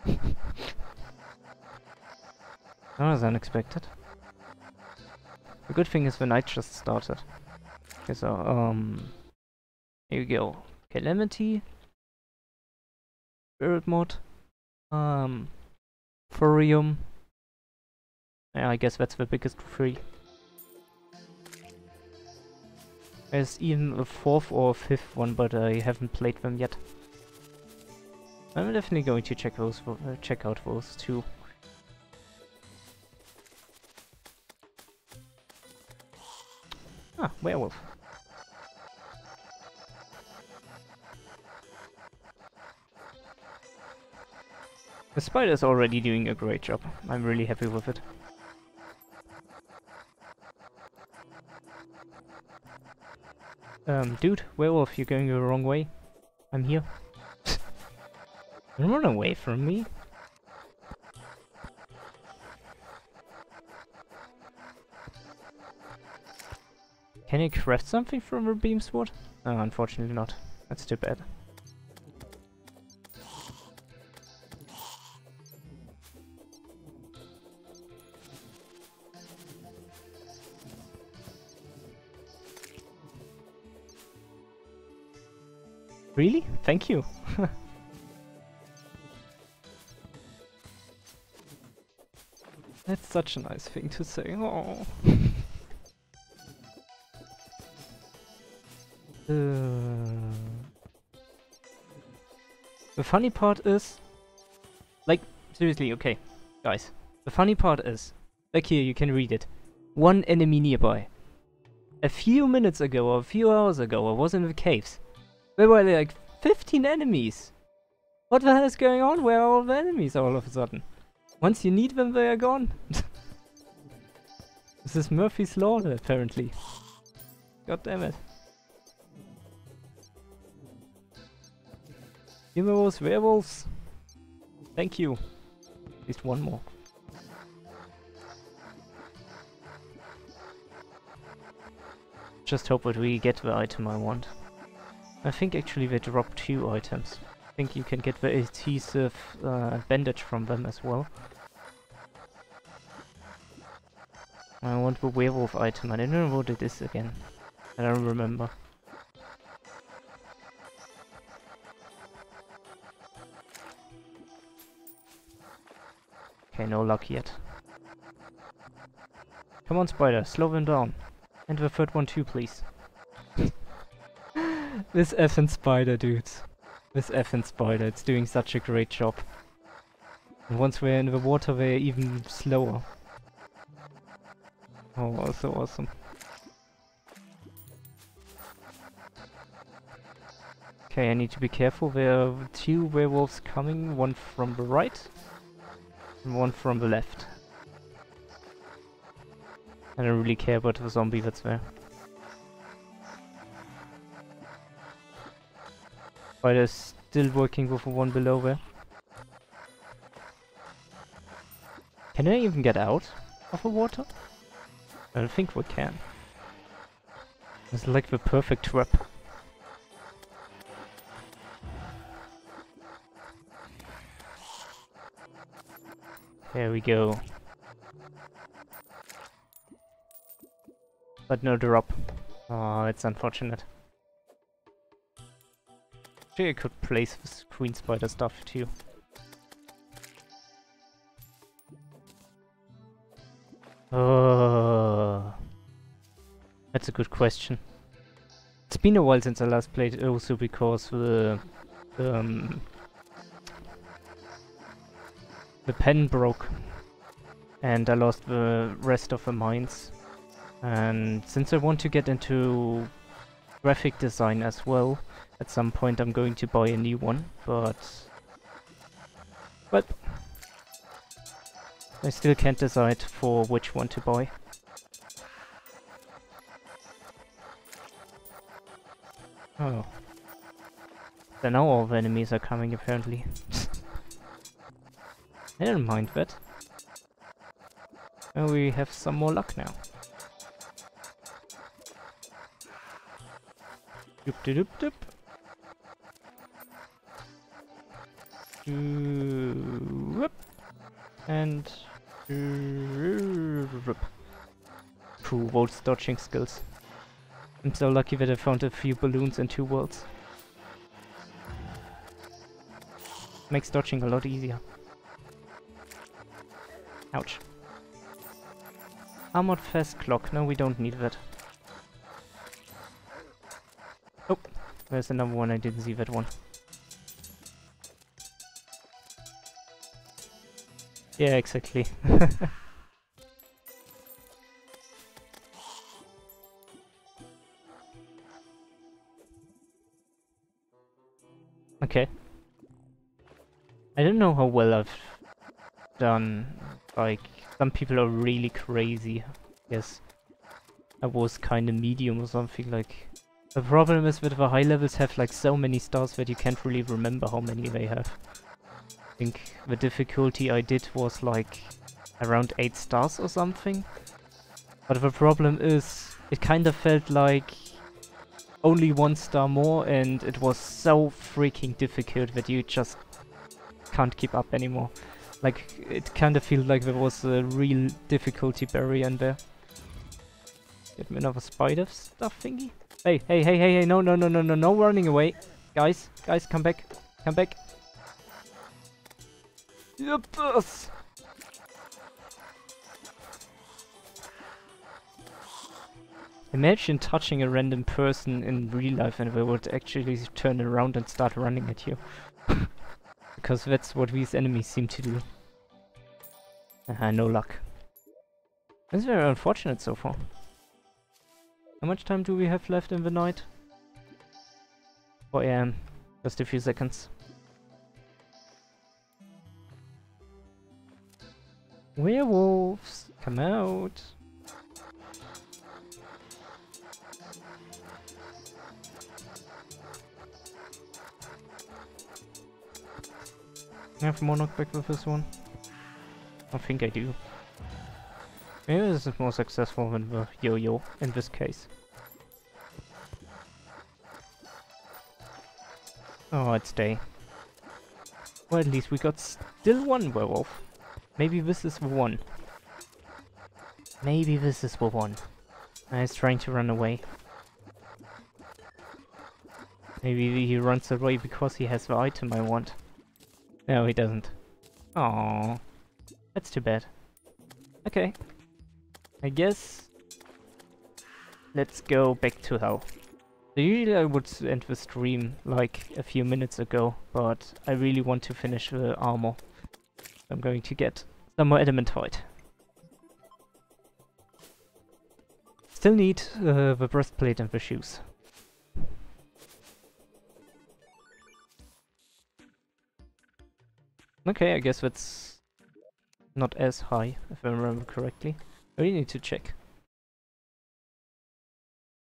That was unexpected. The good thing is the night just started. Okay, so, here we go. Calamity. Hardmode. Thorium. Yeah, I guess that's the biggest three. There's even a fourth or a fifth one, but I haven't played them yet. I'm definitely going to check those, check out those too. Ah, werewolf. The spider's already doing a great job. I'm really happy with it. Dude, werewolf, you're going the wrong way. I'm here. Don't run away from me. Can you craft something from a beam sword? Oh, unfortunately not. That's too bad. Really? Thank you. That's such a nice thing to say. Oh. The funny part is, like, seriously, okay, guys. The funny part is, back here you can read it. One enemy nearby. A few minutes ago or a few hours ago I was in the caves. There were like 15 enemies. What the hell is going on? Where are all the enemies all of a sudden? Once you need them, they are gone. This is Murphy's Law, apparently. God damn it. Give me those werewolves. Thank you. At least one more. Just hope that we get the item I want. I think actually they drop 2 items. I think you can get the adhesive bandage from them as well. I want the werewolf item. I don't know what it is again. I don't remember. Okay, no luck yet. Come on, spider, slow them down. And the third one too, please. This effing spider, dudes. This effing spider, it's doing such a great job. And once we're in the water, we're even slower. Oh, so awesome. Okay, I need to be careful. There are 2 werewolves coming, one from the right and one from the left. I don't really care about the zombie that's there. Spider's still working with the one below there. Can I even get out of the water? I don't think we can. It's like the perfect trap. There we go. But no drop. Oh, it's unfortunate. Actually, I could place this queen spider stuff too. Oh, that's a good question. It's been a while since I last played, also because the pen broke and I lost the rest of the mines. And since I want to get into graphic design as well, at some point I'm going to buy a new one, but I still can't decide for which one to buy. Oh. So now all the enemies are coming apparently. I don't mind that. Oh, we have some more luck now. Doop de doop doop. Whoop. And whoop. Cool, Volt's dodging skills. I'm so lucky that I found a few balloons in 2 worlds. Makes dodging a lot easier. Ouch. Armored fast clock. No, we don't need that. Oh, there's another one. I didn't see that one. Yeah, exactly. Okay. I don't know how well I've done. Like, some people are really crazy. Yes. I was kinda medium or something like. The problem is that the high levels have like so many stars that you can't really remember how many they have. I think the difficulty I did was like around 8 stars or something. But the problem is, it kind of felt like only 1 star more, and it was so freaking difficult that you just can't keep up anymore. Like, it kind of feels like there was a real difficulty barrier in there. Get me another spider stuff thingy. Hey, hey, hey, hey, hey, no, no, no, no, no, no running away. Guys, guys, come back. Come back. Yep. Imagine touching a random person in real life and they would actually turn around and start running at you. Because that's what these enemies seem to do. No luck. That's very unfortunate so far. How much time do we have left in the night? 4 AM. Just a few seconds. Werewolves! Come out! I have more knockback with this one? I think I do. Maybe this is more successful than the yo-yo in this case. Oh, it's day. Well, at least we got still 1 werewolf. Maybe this is the one. Maybe this is the one. He's trying to run away. Maybe he runs away because he has the item I want. No, he doesn't. Aww. That's too bad. Okay. I guess let's go back to hell. So usually I would end the stream like a few minutes ago, but I really want to finish the armor. I'm going to get some more adamantite. Still need the breastplate and the shoes. Okay, I guess that's not as high, if I remember correctly. I really need to check.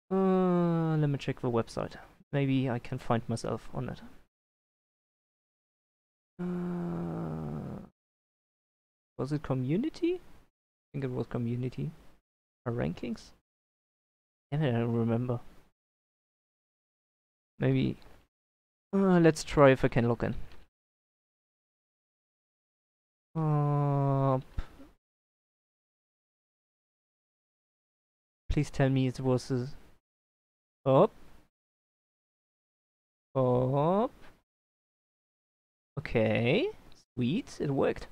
Let me check the website. Maybe I can find myself on it. Was it community? I think it was community. Or rankings? Damn it, I don't remember. Maybe... let's try if I can log in. Please tell me it was a... Up. Up. Okay. Sweet, it worked.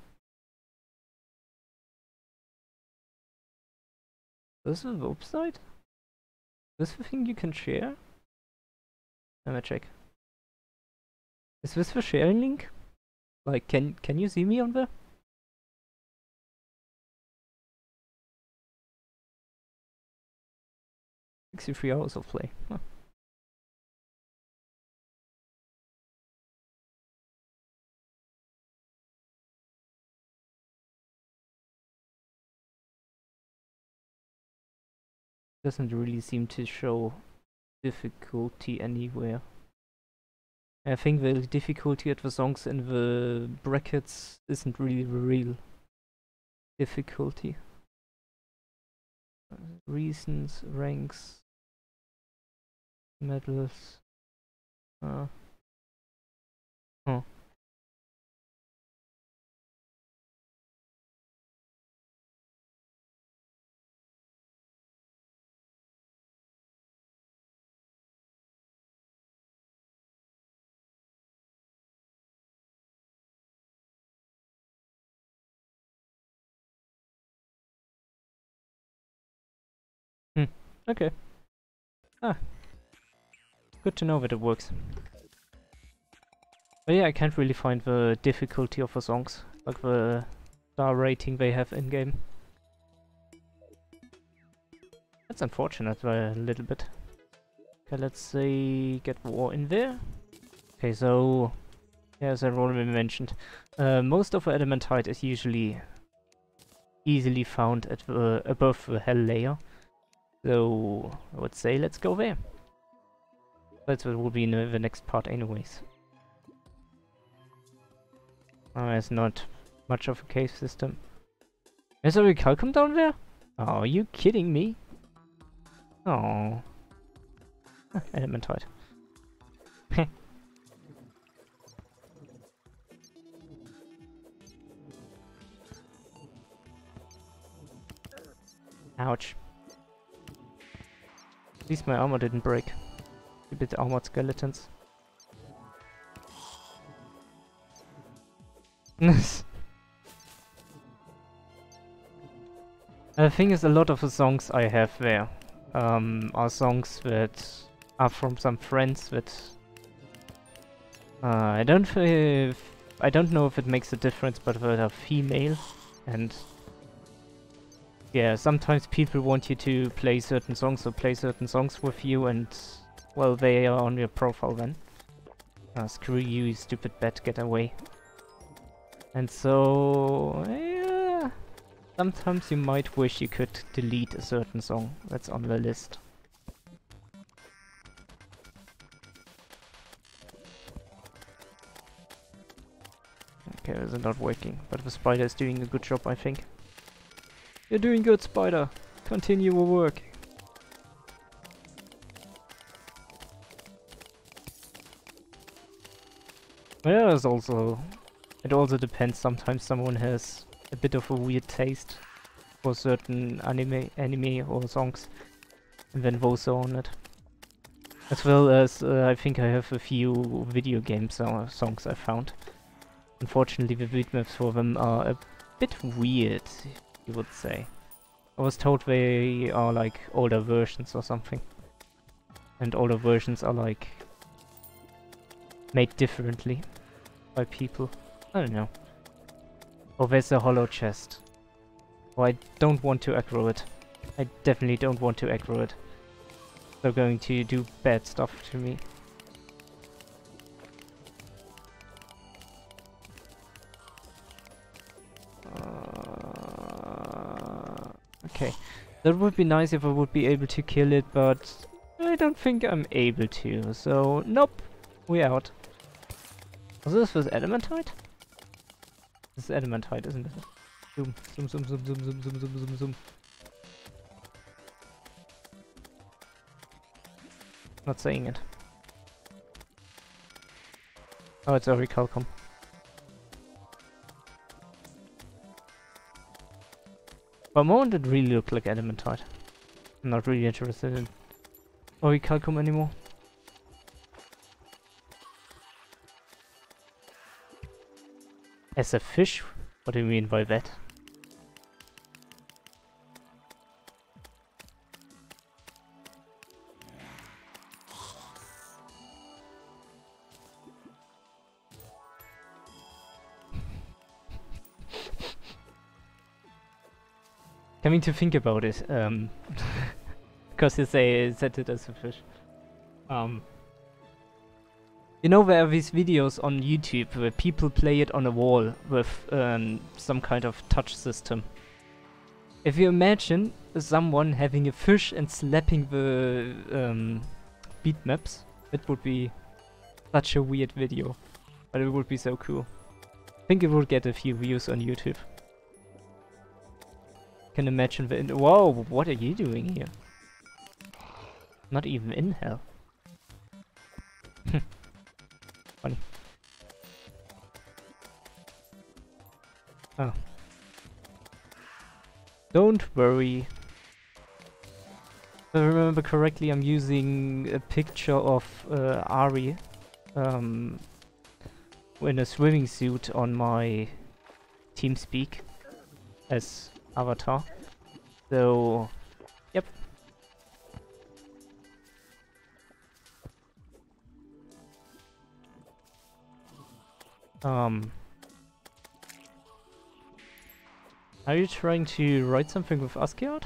This is the website? This the thing you can share? Let me check. Is this the sharing link? Like, can you see me on there? 63 hours of play. Huh. Doesn't really seem to show difficulty anywhere. I think the difficulty at the songs in the brackets isn't really the real difficulty. Reasons, ranks, medals. Huh. Okay. Good to know that it works. But yeah, I can't really find the difficulty of the songs, like the star rating they have in-game. That's unfortunate a little bit. Okay, let's say get war in there. Okay, so yeah, as I already mentioned, most of the adamantite is usually easily found at the above the hell layer. So I would say let's go there. That's what will be in the next part anyways. There's not much of a cave system. Is there a calcum down there? Oh, are you kidding me? Oh. Adamantite. Ouch. At least my armor didn't break. A bit armored skeletons. The thing is, a lot of the songs I have there are songs that are from some friends that I don't know if it makes a difference, but that are female, and yeah, sometimes people want you to play certain songs or play certain songs with you, and well, they are on your profile then. Screw you, you stupid bat, get away. And so, yeah, sometimes you might wish you could delete a certain song that's on the list. Okay, this is not working, but the spider is doing a good job, I think. You're doing good, spider. Continue your work. Well, it also depends. Sometimes someone has a bit of a weird taste for certain anime or songs, and then those are on it. As well as I think I have a few video game songs I found. Unfortunately, the bitmaps for them are a bit weird, you would say. I was told they are like older versions or something. And older versions are like made differently by people. I don't know. Oh, there's a hollow chest. Oh, I don't want to aggro it. I definitely don't want to aggro it. They're going to do bad stuff to me. Okay. That would be nice if I would be able to kill it, but I don't think I'm able to, so nope. We're out. Was this with adamantite? This is adamantite, isn't it? Zoom, zoom, zoom, zoom, zoom, zoom, zoom, zoom, zoom, zoom. Not saying it. Oh, it's orichalcum. For a moment it really looked like adamantite. I'm not really interested in orichalcum anymore. As a fish? What do you mean by that? Coming to think about it, because you say set it as a fish. You know, there are these videos on YouTube where people play it on a wall with some kind of touch system. If you imagine someone having a fish and slapping the beat maps, it would be such a weird video, but it would be so cool. I think it would get a few views on YouTube. Can imagine the whoa, what are you doing here? Not even in hell. Funny. Oh. Don't worry. If I remember correctly, I'm using a picture of Ari in a swimming suit on my TeamSpeak as avatar. So, yep. Are you trying to write something with ASCII art?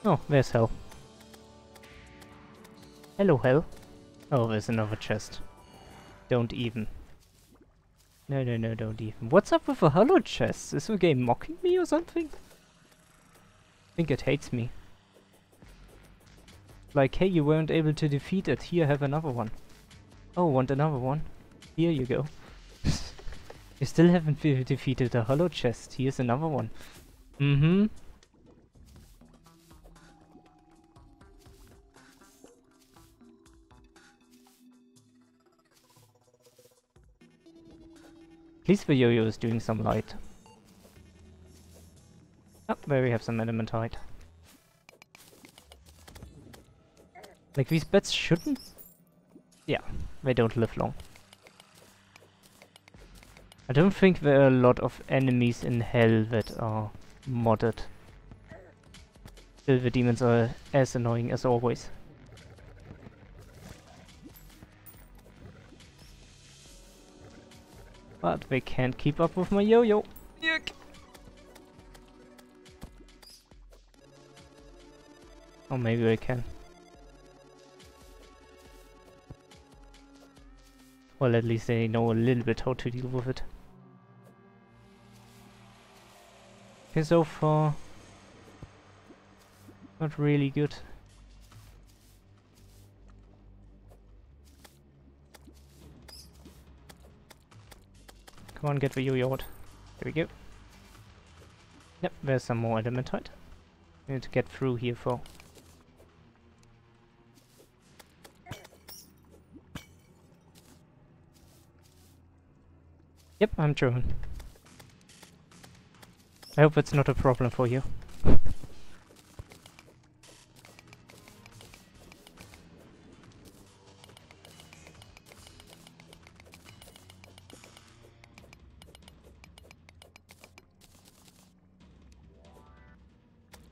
Oh, there's hell. Hello, hell. Oh, there's another chest. Don't even. No, no, no, don't even. What's up with the hollow chests? Is the game mocking me or something? I think it hates me. Like, hey, you weren't able to defeat it. Here, have another one. Oh, want another one? Here you go. You still haven't defeated the hollow chest. Here's another one. Mm-hmm. At least the yo-yo is doing some light. Oh, there we have some adamantite. Like, these bats shouldn't... Yeah, they don't live long. I don't think there are a lot of enemies in hell that are modded. Still, the demons are as annoying as always. But they can't keep up with my yo-yo. Yuck! Or maybe they can. Well, at least they know a little bit how to deal with it. Okay, so far... not really good. Come on, get the yo-yo out. There we go. Yep, there's some more adamantite. We need to get through here for... Yep, I'm German. I hope it's not a problem for you.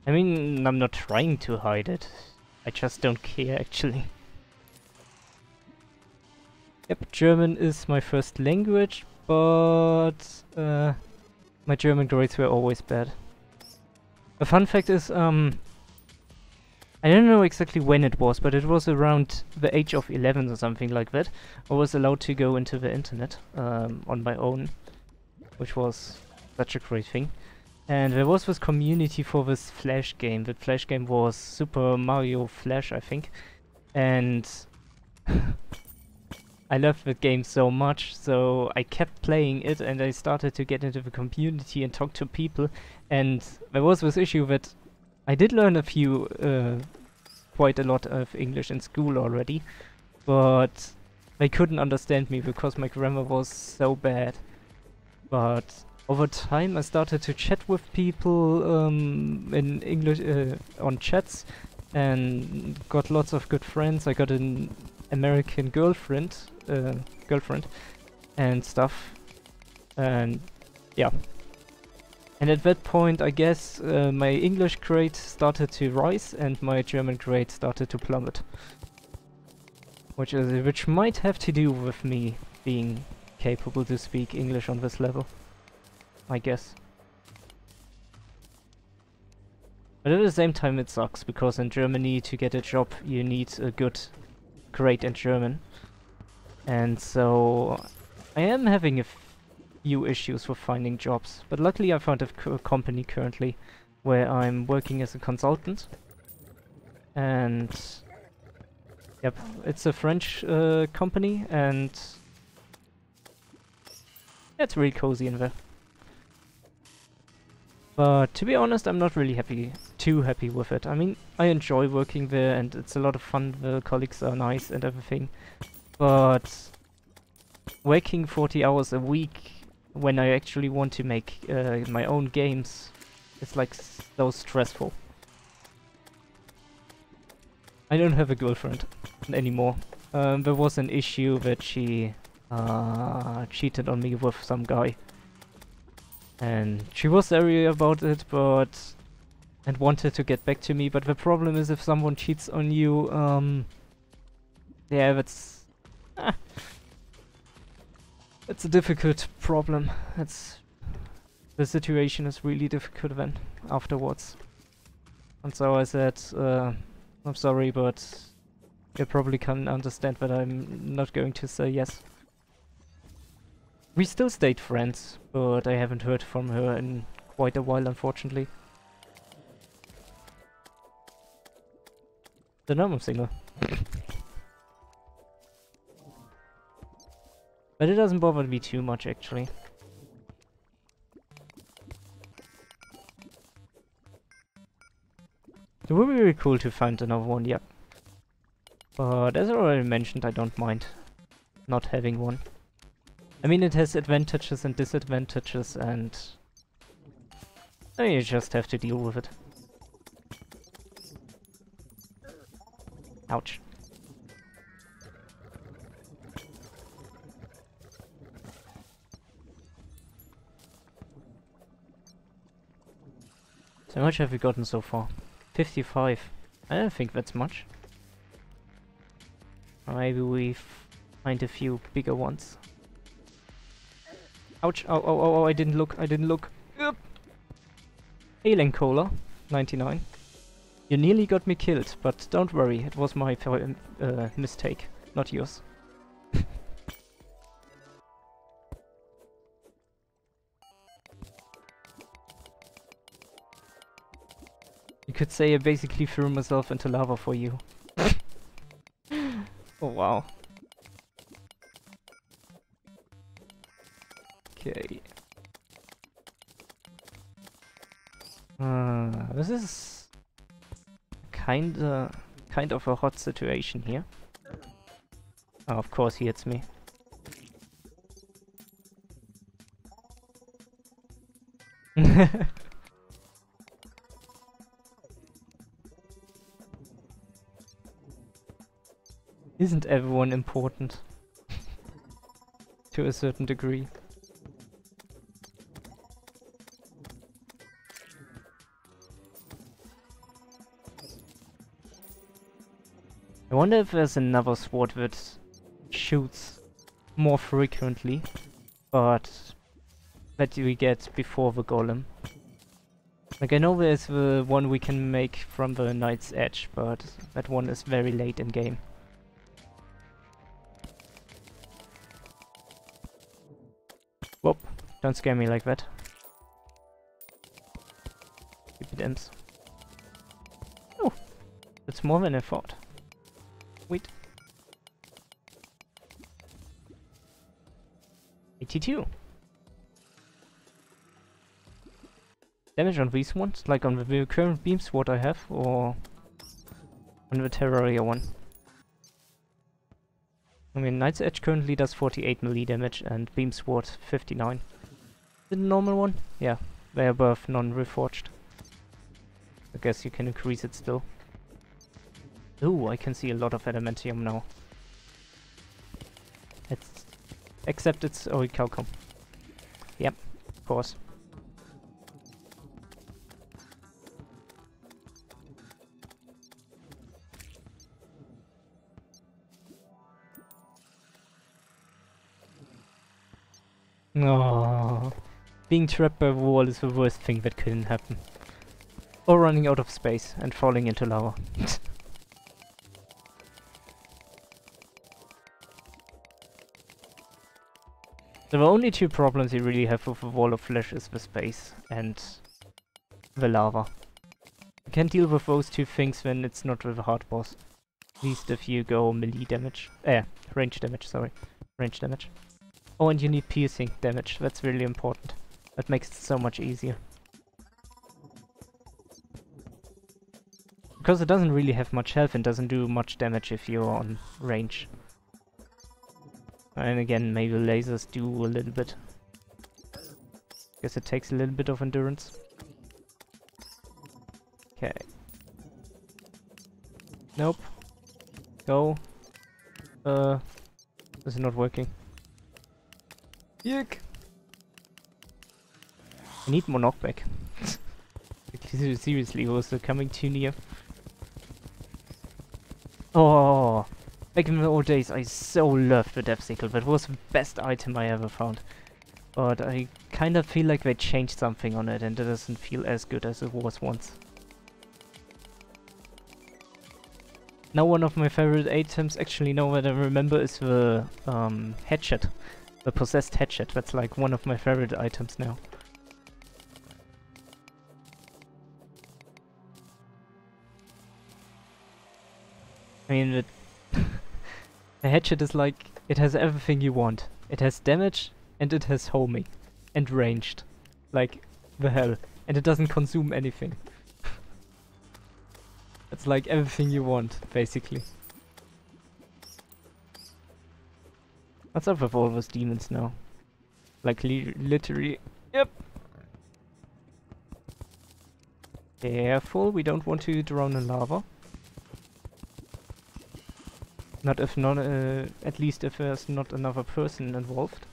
I mean, I'm not trying to hide it. I just don't care, actually. Yep, German is my first language, but my German grades were always bad. A fun fact is, I don't know exactly when it was, but it was around the age of 11 or something like that. I was allowed to go into the internet on my own, which was such a great thing. And there was this community for this Flash game. The Flash game was Super Mario Flash, I think. And I loved the game so much, so I kept playing it and I started to get into the community and talk to people. And there was this issue that I did learn quite a lot of English in school already, but they couldn't understand me because my grammar was so bad. But over time I started to chat with people in English on chats and got lots of good friends. I got an American girlfriend and stuff, and yeah. And at that point, I guess my English grade started to rise and my German grade started to plummet, which might have to do with me being capable to speak English on this level, I guess. But at the same time, it sucks because in Germany, to get a job, you need a good grade in German, and so I am having a few issues with finding jobs, but luckily I found a company currently where I'm working as a consultant, and yep, it's a French company, and it's really cozy in there. But to be honest, I'm not really too happy with it. I mean, I enjoy working there and it's a lot of fun, the colleagues are nice and everything, but working 40 hours a week when I actually want to make my own games, it's like so stressful. I don't have a girlfriend anymore. There was an issue that she cheated on me with some guy. And she was sorry about it, and wanted to get back to me, but the problem is if someone cheats on you, yeah, that's... it's a difficult problem. The situation is really difficult then, afterwards. And so I said, I'm sorry, but you probably can understand that I'm not going to say yes. We still stayed friends, but I haven't heard from her in quite a while, unfortunately. So now I'm single. But it doesn't bother me too much, actually. It would be really cool to find another one, yeah. But as I already mentioned, I don't mind not having one. I mean, it has advantages and disadvantages, and you just have to deal with it. Ouch. So much have we gotten so far? 55. I don't think that's much. Maybe we find a few bigger ones. Ouch, oh, oh, oh, oh, I didn't look. Yep. Alien Cola, 99. You nearly got me killed, but don't worry, it was my mistake, not yours. You could say I basically threw myself into lava for you. Oh wow. Okay. This is kind of a hot situation here. Oh, of course he hits me. Isn't everyone important? To a certain degree. I wonder if there's another sword that shoots more frequently, but that we get before the golem. Like, I know there's the one we can make from the Knight's Edge, but that one is very late in game. Whoop, don't scare me like that. Stupid imps. Oh, that's more than I thought. Wait. 82. Damage on these ones, like on the current beam sword I have, or on the Terraria one. I mean, Knight's Edge currently does 48 melee damage and beam sword 59. The normal one? Yeah, they're both non-reforged. I guess you can increase it still. Ooh, I can see a lot of adamantium now. Except it's orichalcum. Yep, of course. Oh, being trapped by a wall is the worst thing that couldn't happen. Or running out of space and falling into lava. The only two problems you really have with a wall of flesh is the space and the lava. You can deal with those two things when it's not with a hard boss. At least if you go melee damage. Range damage, sorry. Range damage. Oh, and you need piercing damage, that's really important. That makes it so much easier. Because it doesn't really have much health and doesn't do much damage if you're on range. And again, maybe lasers do a little bit. Guess it takes a little bit of endurance. Okay. Nope. Go. This is not working. Yuck! I need more knockback. Seriously, was it coming too near? Oh, back in the old days, I so loved the Death Sickle. That was the best item I ever found. But I kind of feel like they changed something on it, and it doesn't feel as good as it was once. Now one of my favorite items, actually now that I remember, is the hatchet. The possessed hatchet. That's like one of my favorite items now. I mean, the hatchet is like, it has everything you want. It has damage, and it has homing, and ranged. Like, the hell. And it doesn't consume anything. It's like everything you want, basically. What's up with all those demons now? Like, literally... Yep! Careful, we don't want to drown in lava. Not if not, at least if there's not another person involved.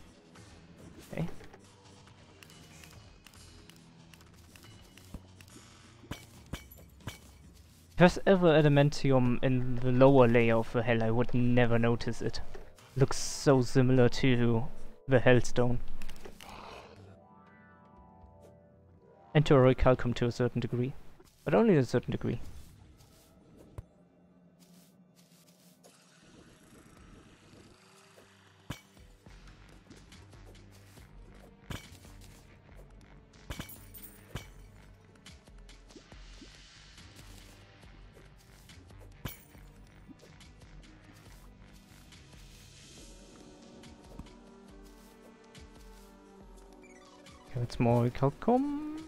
Okay. If there's ever adamantium in the lower layer of the hell, I would never notice it. Looks so similar to the hellstone. And to orichalcum to a certain degree. But only a certain degree. It's more orichalcum.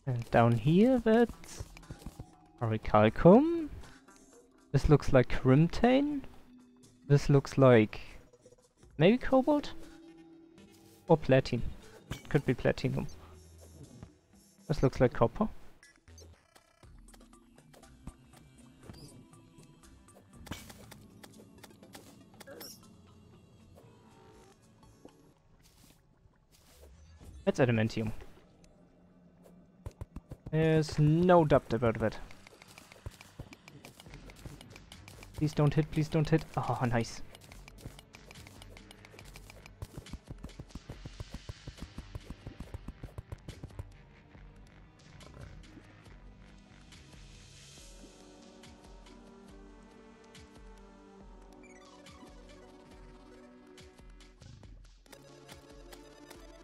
And down here that's orichalcum. This looks like crimtane. This looks like maybe cobalt? Or platinum. Could be platinum. This looks like copper. That's adamantium. There's no doubt about that. Please don't hit, please don't hit. Oh, nice.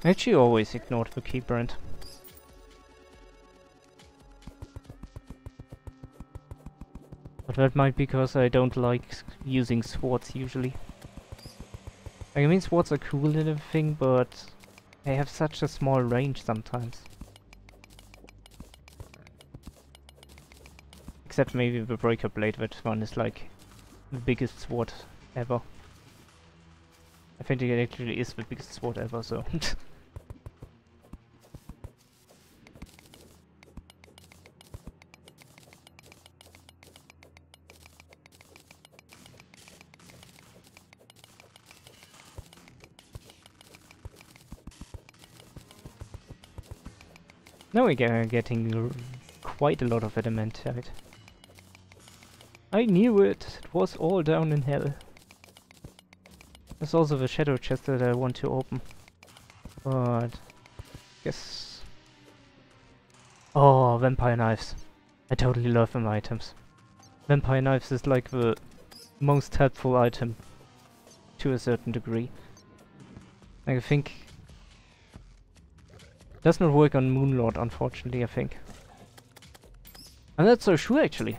I actually always ignored the key brand. But that might be because I don't like using swords usually. Like, I mean, swords are cool and everything, but they have such a small range sometimes. Except maybe the breaker blade, that one is like the biggest sword ever. I think it actually is the biggest sword ever, so... Now we're getting quite a lot of adamantite. I knew it! It was all down in hell. There's also the shadow chest that I want to open. But... guess... Oh, vampire knives. I totally love them items. Vampire knives is like the most helpful item to a certain degree. I think... does not work on Moonlord, unfortunately, I think. I'm not so sure, actually.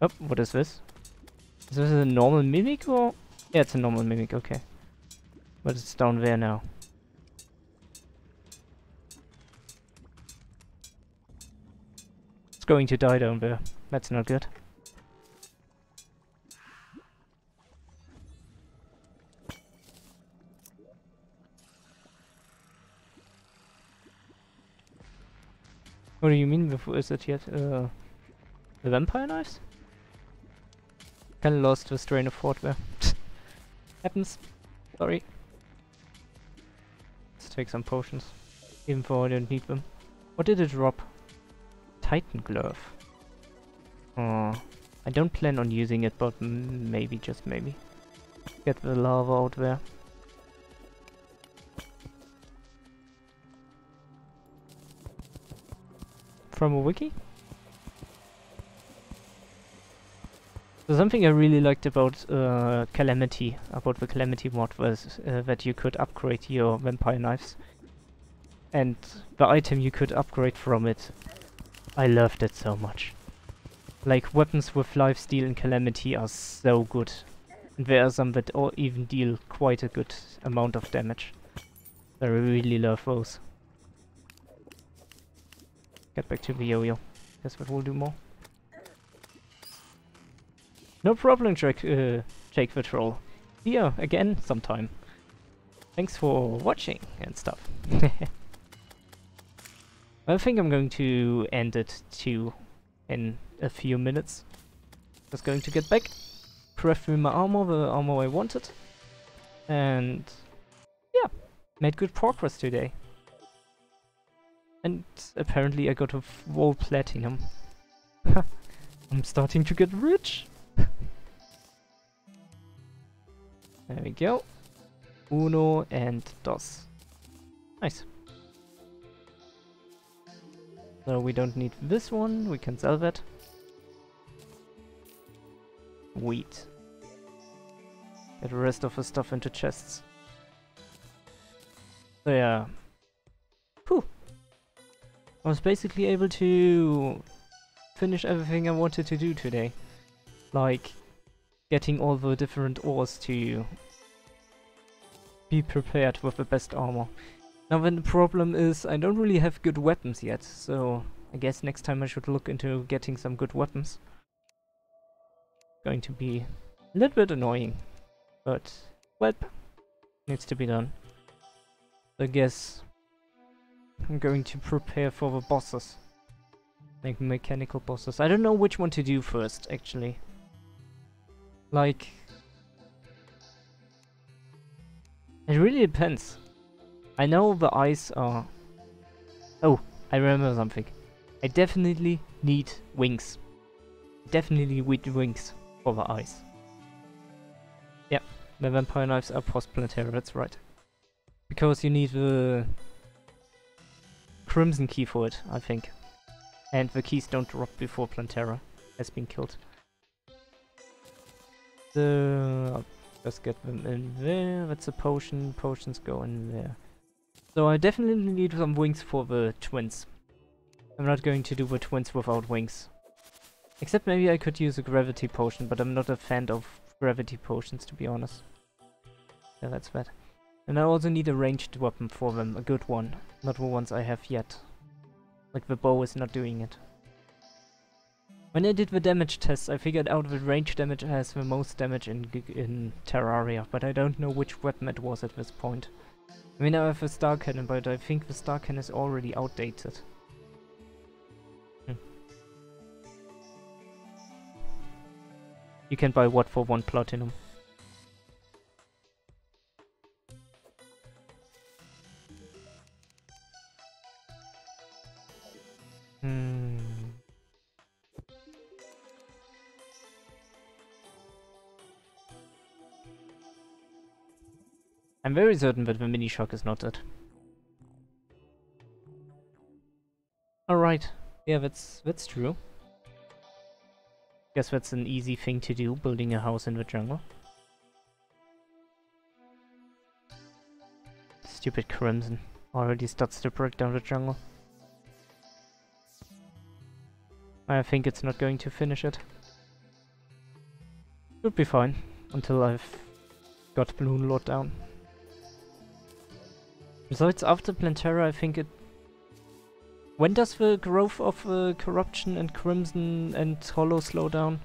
Oh, what is this? Is this a normal mimic, or...? Yeah, it's a normal mimic, okay. But it's down there now. It's going to die down there. That's not good. What do you mean, before is it yet? The vampire knives? Kinda lost the strain of thought there. Happens. Sorry. Let's take some potions. Even though I don't need them. What did it drop? Titan glove. Oh, I don't plan on using it, but maybe, just maybe. Get the lava out there. From a wiki? So something I really liked about Calamity, about the Calamity mod, was that you could upgrade your vampire knives. And the item you could upgrade from it, I loved it so much. Like, weapons with lifesteal in Calamity are so good. And there are some that even deal quite a good amount of damage. I really love those. Get back to the yo-yo. Guess that will do more. No problem, Jake the Troll. See ya again sometime. Thanks for watching and stuff. I think I'm going to end it too in a few minutes. Just going to get back, craft me my armor, the armor I wanted, and yeah, made good progress today. And apparently I got a whole platinum. I'm starting to get rich. There we go. Uno and dos. Nice. So we don't need this one, we can sell that. Wheat. Get the rest of the stuff into chests. So yeah. Whew. I was basically able to finish everything I wanted to do today. Like getting all the different ores to be prepared with the best armor. Now then, the problem is I don't really have good weapons yet, so I guess next time I should look into getting some good weapons. Going to be a little bit annoying, but well, needs to be done. I guess I'm going to prepare for the bosses. Like mechanical bosses. I don't know which one to do first, actually. Like... it really depends. I know the eyes are... Oh, I remember something. I definitely need wings. Definitely need wings for the ice. Yeah, the vampire knives are post-planetary, that's right. Because you need the crimson key for it, I think. And the keys don't drop before Plantera has been killed. So I'll just get them in there. That's a potion. Potions go in there. So I definitely need some wings for the twins. I'm not going to do the twins without wings. Except maybe I could use a gravity potion, but I'm not a fan of gravity potions, to be honest. Yeah, that's that. And I also need a ranged weapon for them, a good one. Not the ones I have yet. Like the bow is not doing it. When I did the damage tests, I figured out that range damage has the most damage in Terraria, but I don't know which weapon it was at this point. I mean, I have a star cannon, but I think the star cannon is already outdated. You can buy what for 1 platinum? I'm very certain that the mini shock is not it. Alright, yeah, that's true. Guess that's an easy thing to do, building a house in the jungle. Stupid Crimson already starts to break down the jungle. I think it's not going to finish it. Should be fine, until I've got Balloon Lord down. Besides, after Plantera, I think it... When does the growth of Corruption and Crimson and Hollow slow down?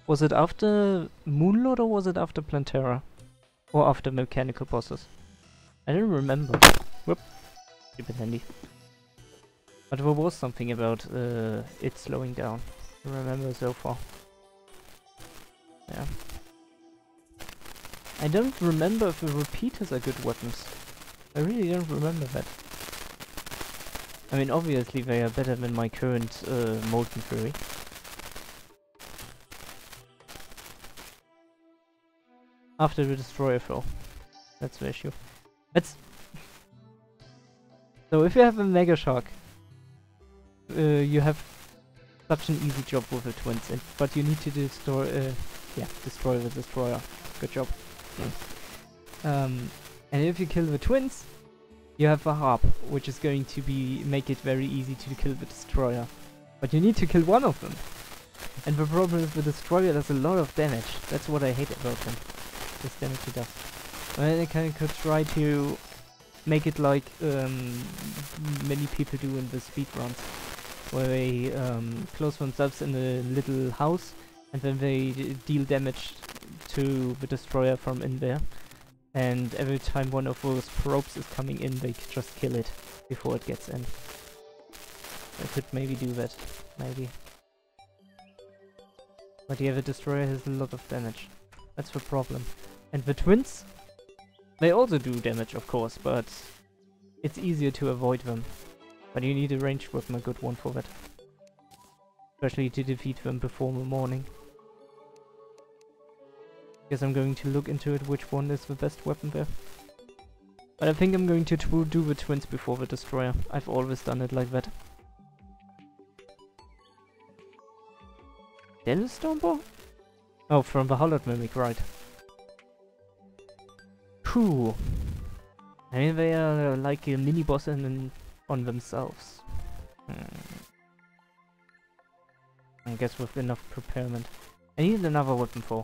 Was it after Moonlord or was it after Plantera? Or after mechanical bosses? I don't remember. Whoop. Stupid handy. But there was something about it slowing down. I remember so far. Yeah. I don't remember if the repeaters are good weapons. I really don't remember that. I mean, obviously they are better than my current Molten Fury. After the Destroyer throw. That's the issue. So if you have a Mega Shark, you have such an easy job with the twins, but you need to destroy the Destroyer. Good job. And if you kill the twins, you have a harp, which is going to make it very easy to kill the Destroyer. But you need to kill one of them. And the problem is the Destroyer does a lot of damage. That's what I hate about him. This damage he does. I could try to make it like many people do in the speedruns, where they close themselves in a little house and then they deal damage to the Destroyer from in there. And every time one of those probes is coming in, they just kill it before it gets in. I could maybe do that. Maybe. But yeah, the Destroyer has a lot of damage. That's the problem. And the twins? They also do damage, of course, but it's easier to avoid them. But you need a ranged weapon, a good one for that. Especially to defeat them before the morning. Guess I'm going to look into it, which one is the best weapon there. But I think I'm going to do the twins before the Destroyer. I've always done it like that. Dennis Stormball? Oh, from the Hallowed Mimic, right. Cool. I mean, they are like a mini-boss on themselves. I guess with enough preparement. I need another weapon for.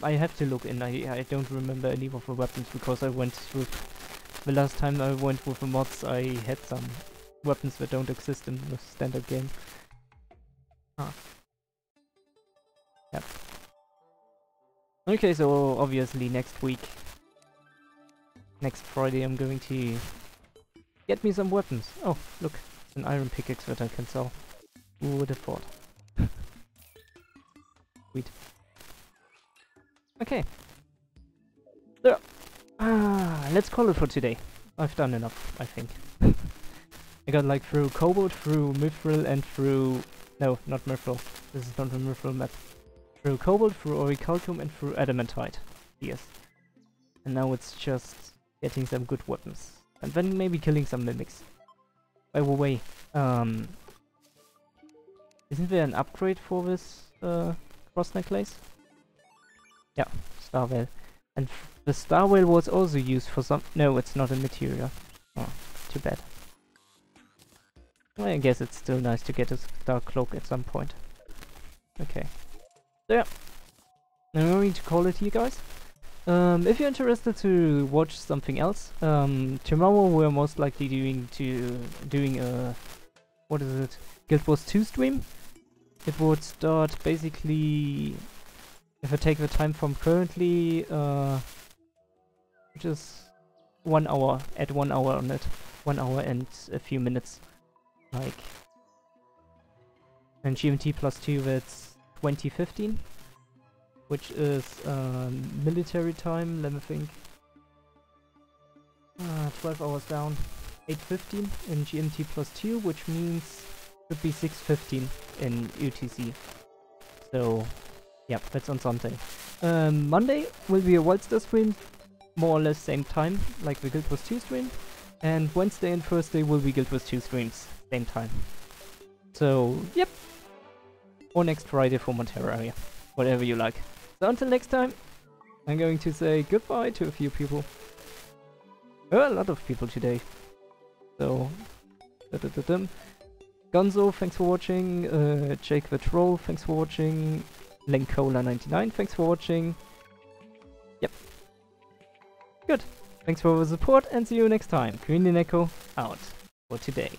I have to look in. I don't remember any of the weapons because I went through... The last time I went with the mods, I had some weapons that don't exist in the standard game. Ah. Yep. Okay, so obviously next week, next Friday, I'm going to get me some weapons. Oh, look, an iron pickaxe that I can sell. Who would have thought? Sweet. Okay. So, let's call it for today. I've done enough, I think. I got like through Cobalt, through Mithril, and through... No, not Mithril. This is not the Mithril map. through cobalt, through orichalcum, and through adamantite. Yes. And now it's just getting some good weapons. And then maybe killing some mimics. By the way, isn't there an upgrade for this cross necklace? Yeah, star whale. And the star whale was also used for some... No, it's not a material. Oh, too bad. Well, I guess it's still nice to get a star cloak at some point. Okay. So yeah. I'm going to call it here, guys. If you're interested to watch something else, tomorrow we're most likely doing a... What is it? Guild Wars 2 stream. It would start basically... If I take the time from currently, which is 1 hour, add 1 hour on it. 1 hour and a few minutes. Like... And GMT plus 2, that's 2015. Which is military time, let me think. 12 hours down. 8:15 in GMT plus 2, which means should be 6:15 in UTC. So, yeah, that's on Sunday. Monday will be a Wildstar stream, more or less same time, like the Guild Wars 2 stream. And Wednesday and Thursday will be Guild Wars 2 streams, same time. So, yep. Or next Friday for Terraria. Whatever you like. So until next time, I'm going to say goodbye to a few people. A lot of people today. So, Gonzo, thanks for watching. Jake the Troll, thanks for watching. Lenkola99, thanks for watching. Yep. Good. Thanks for the support and see you next time. Green Echo out for today.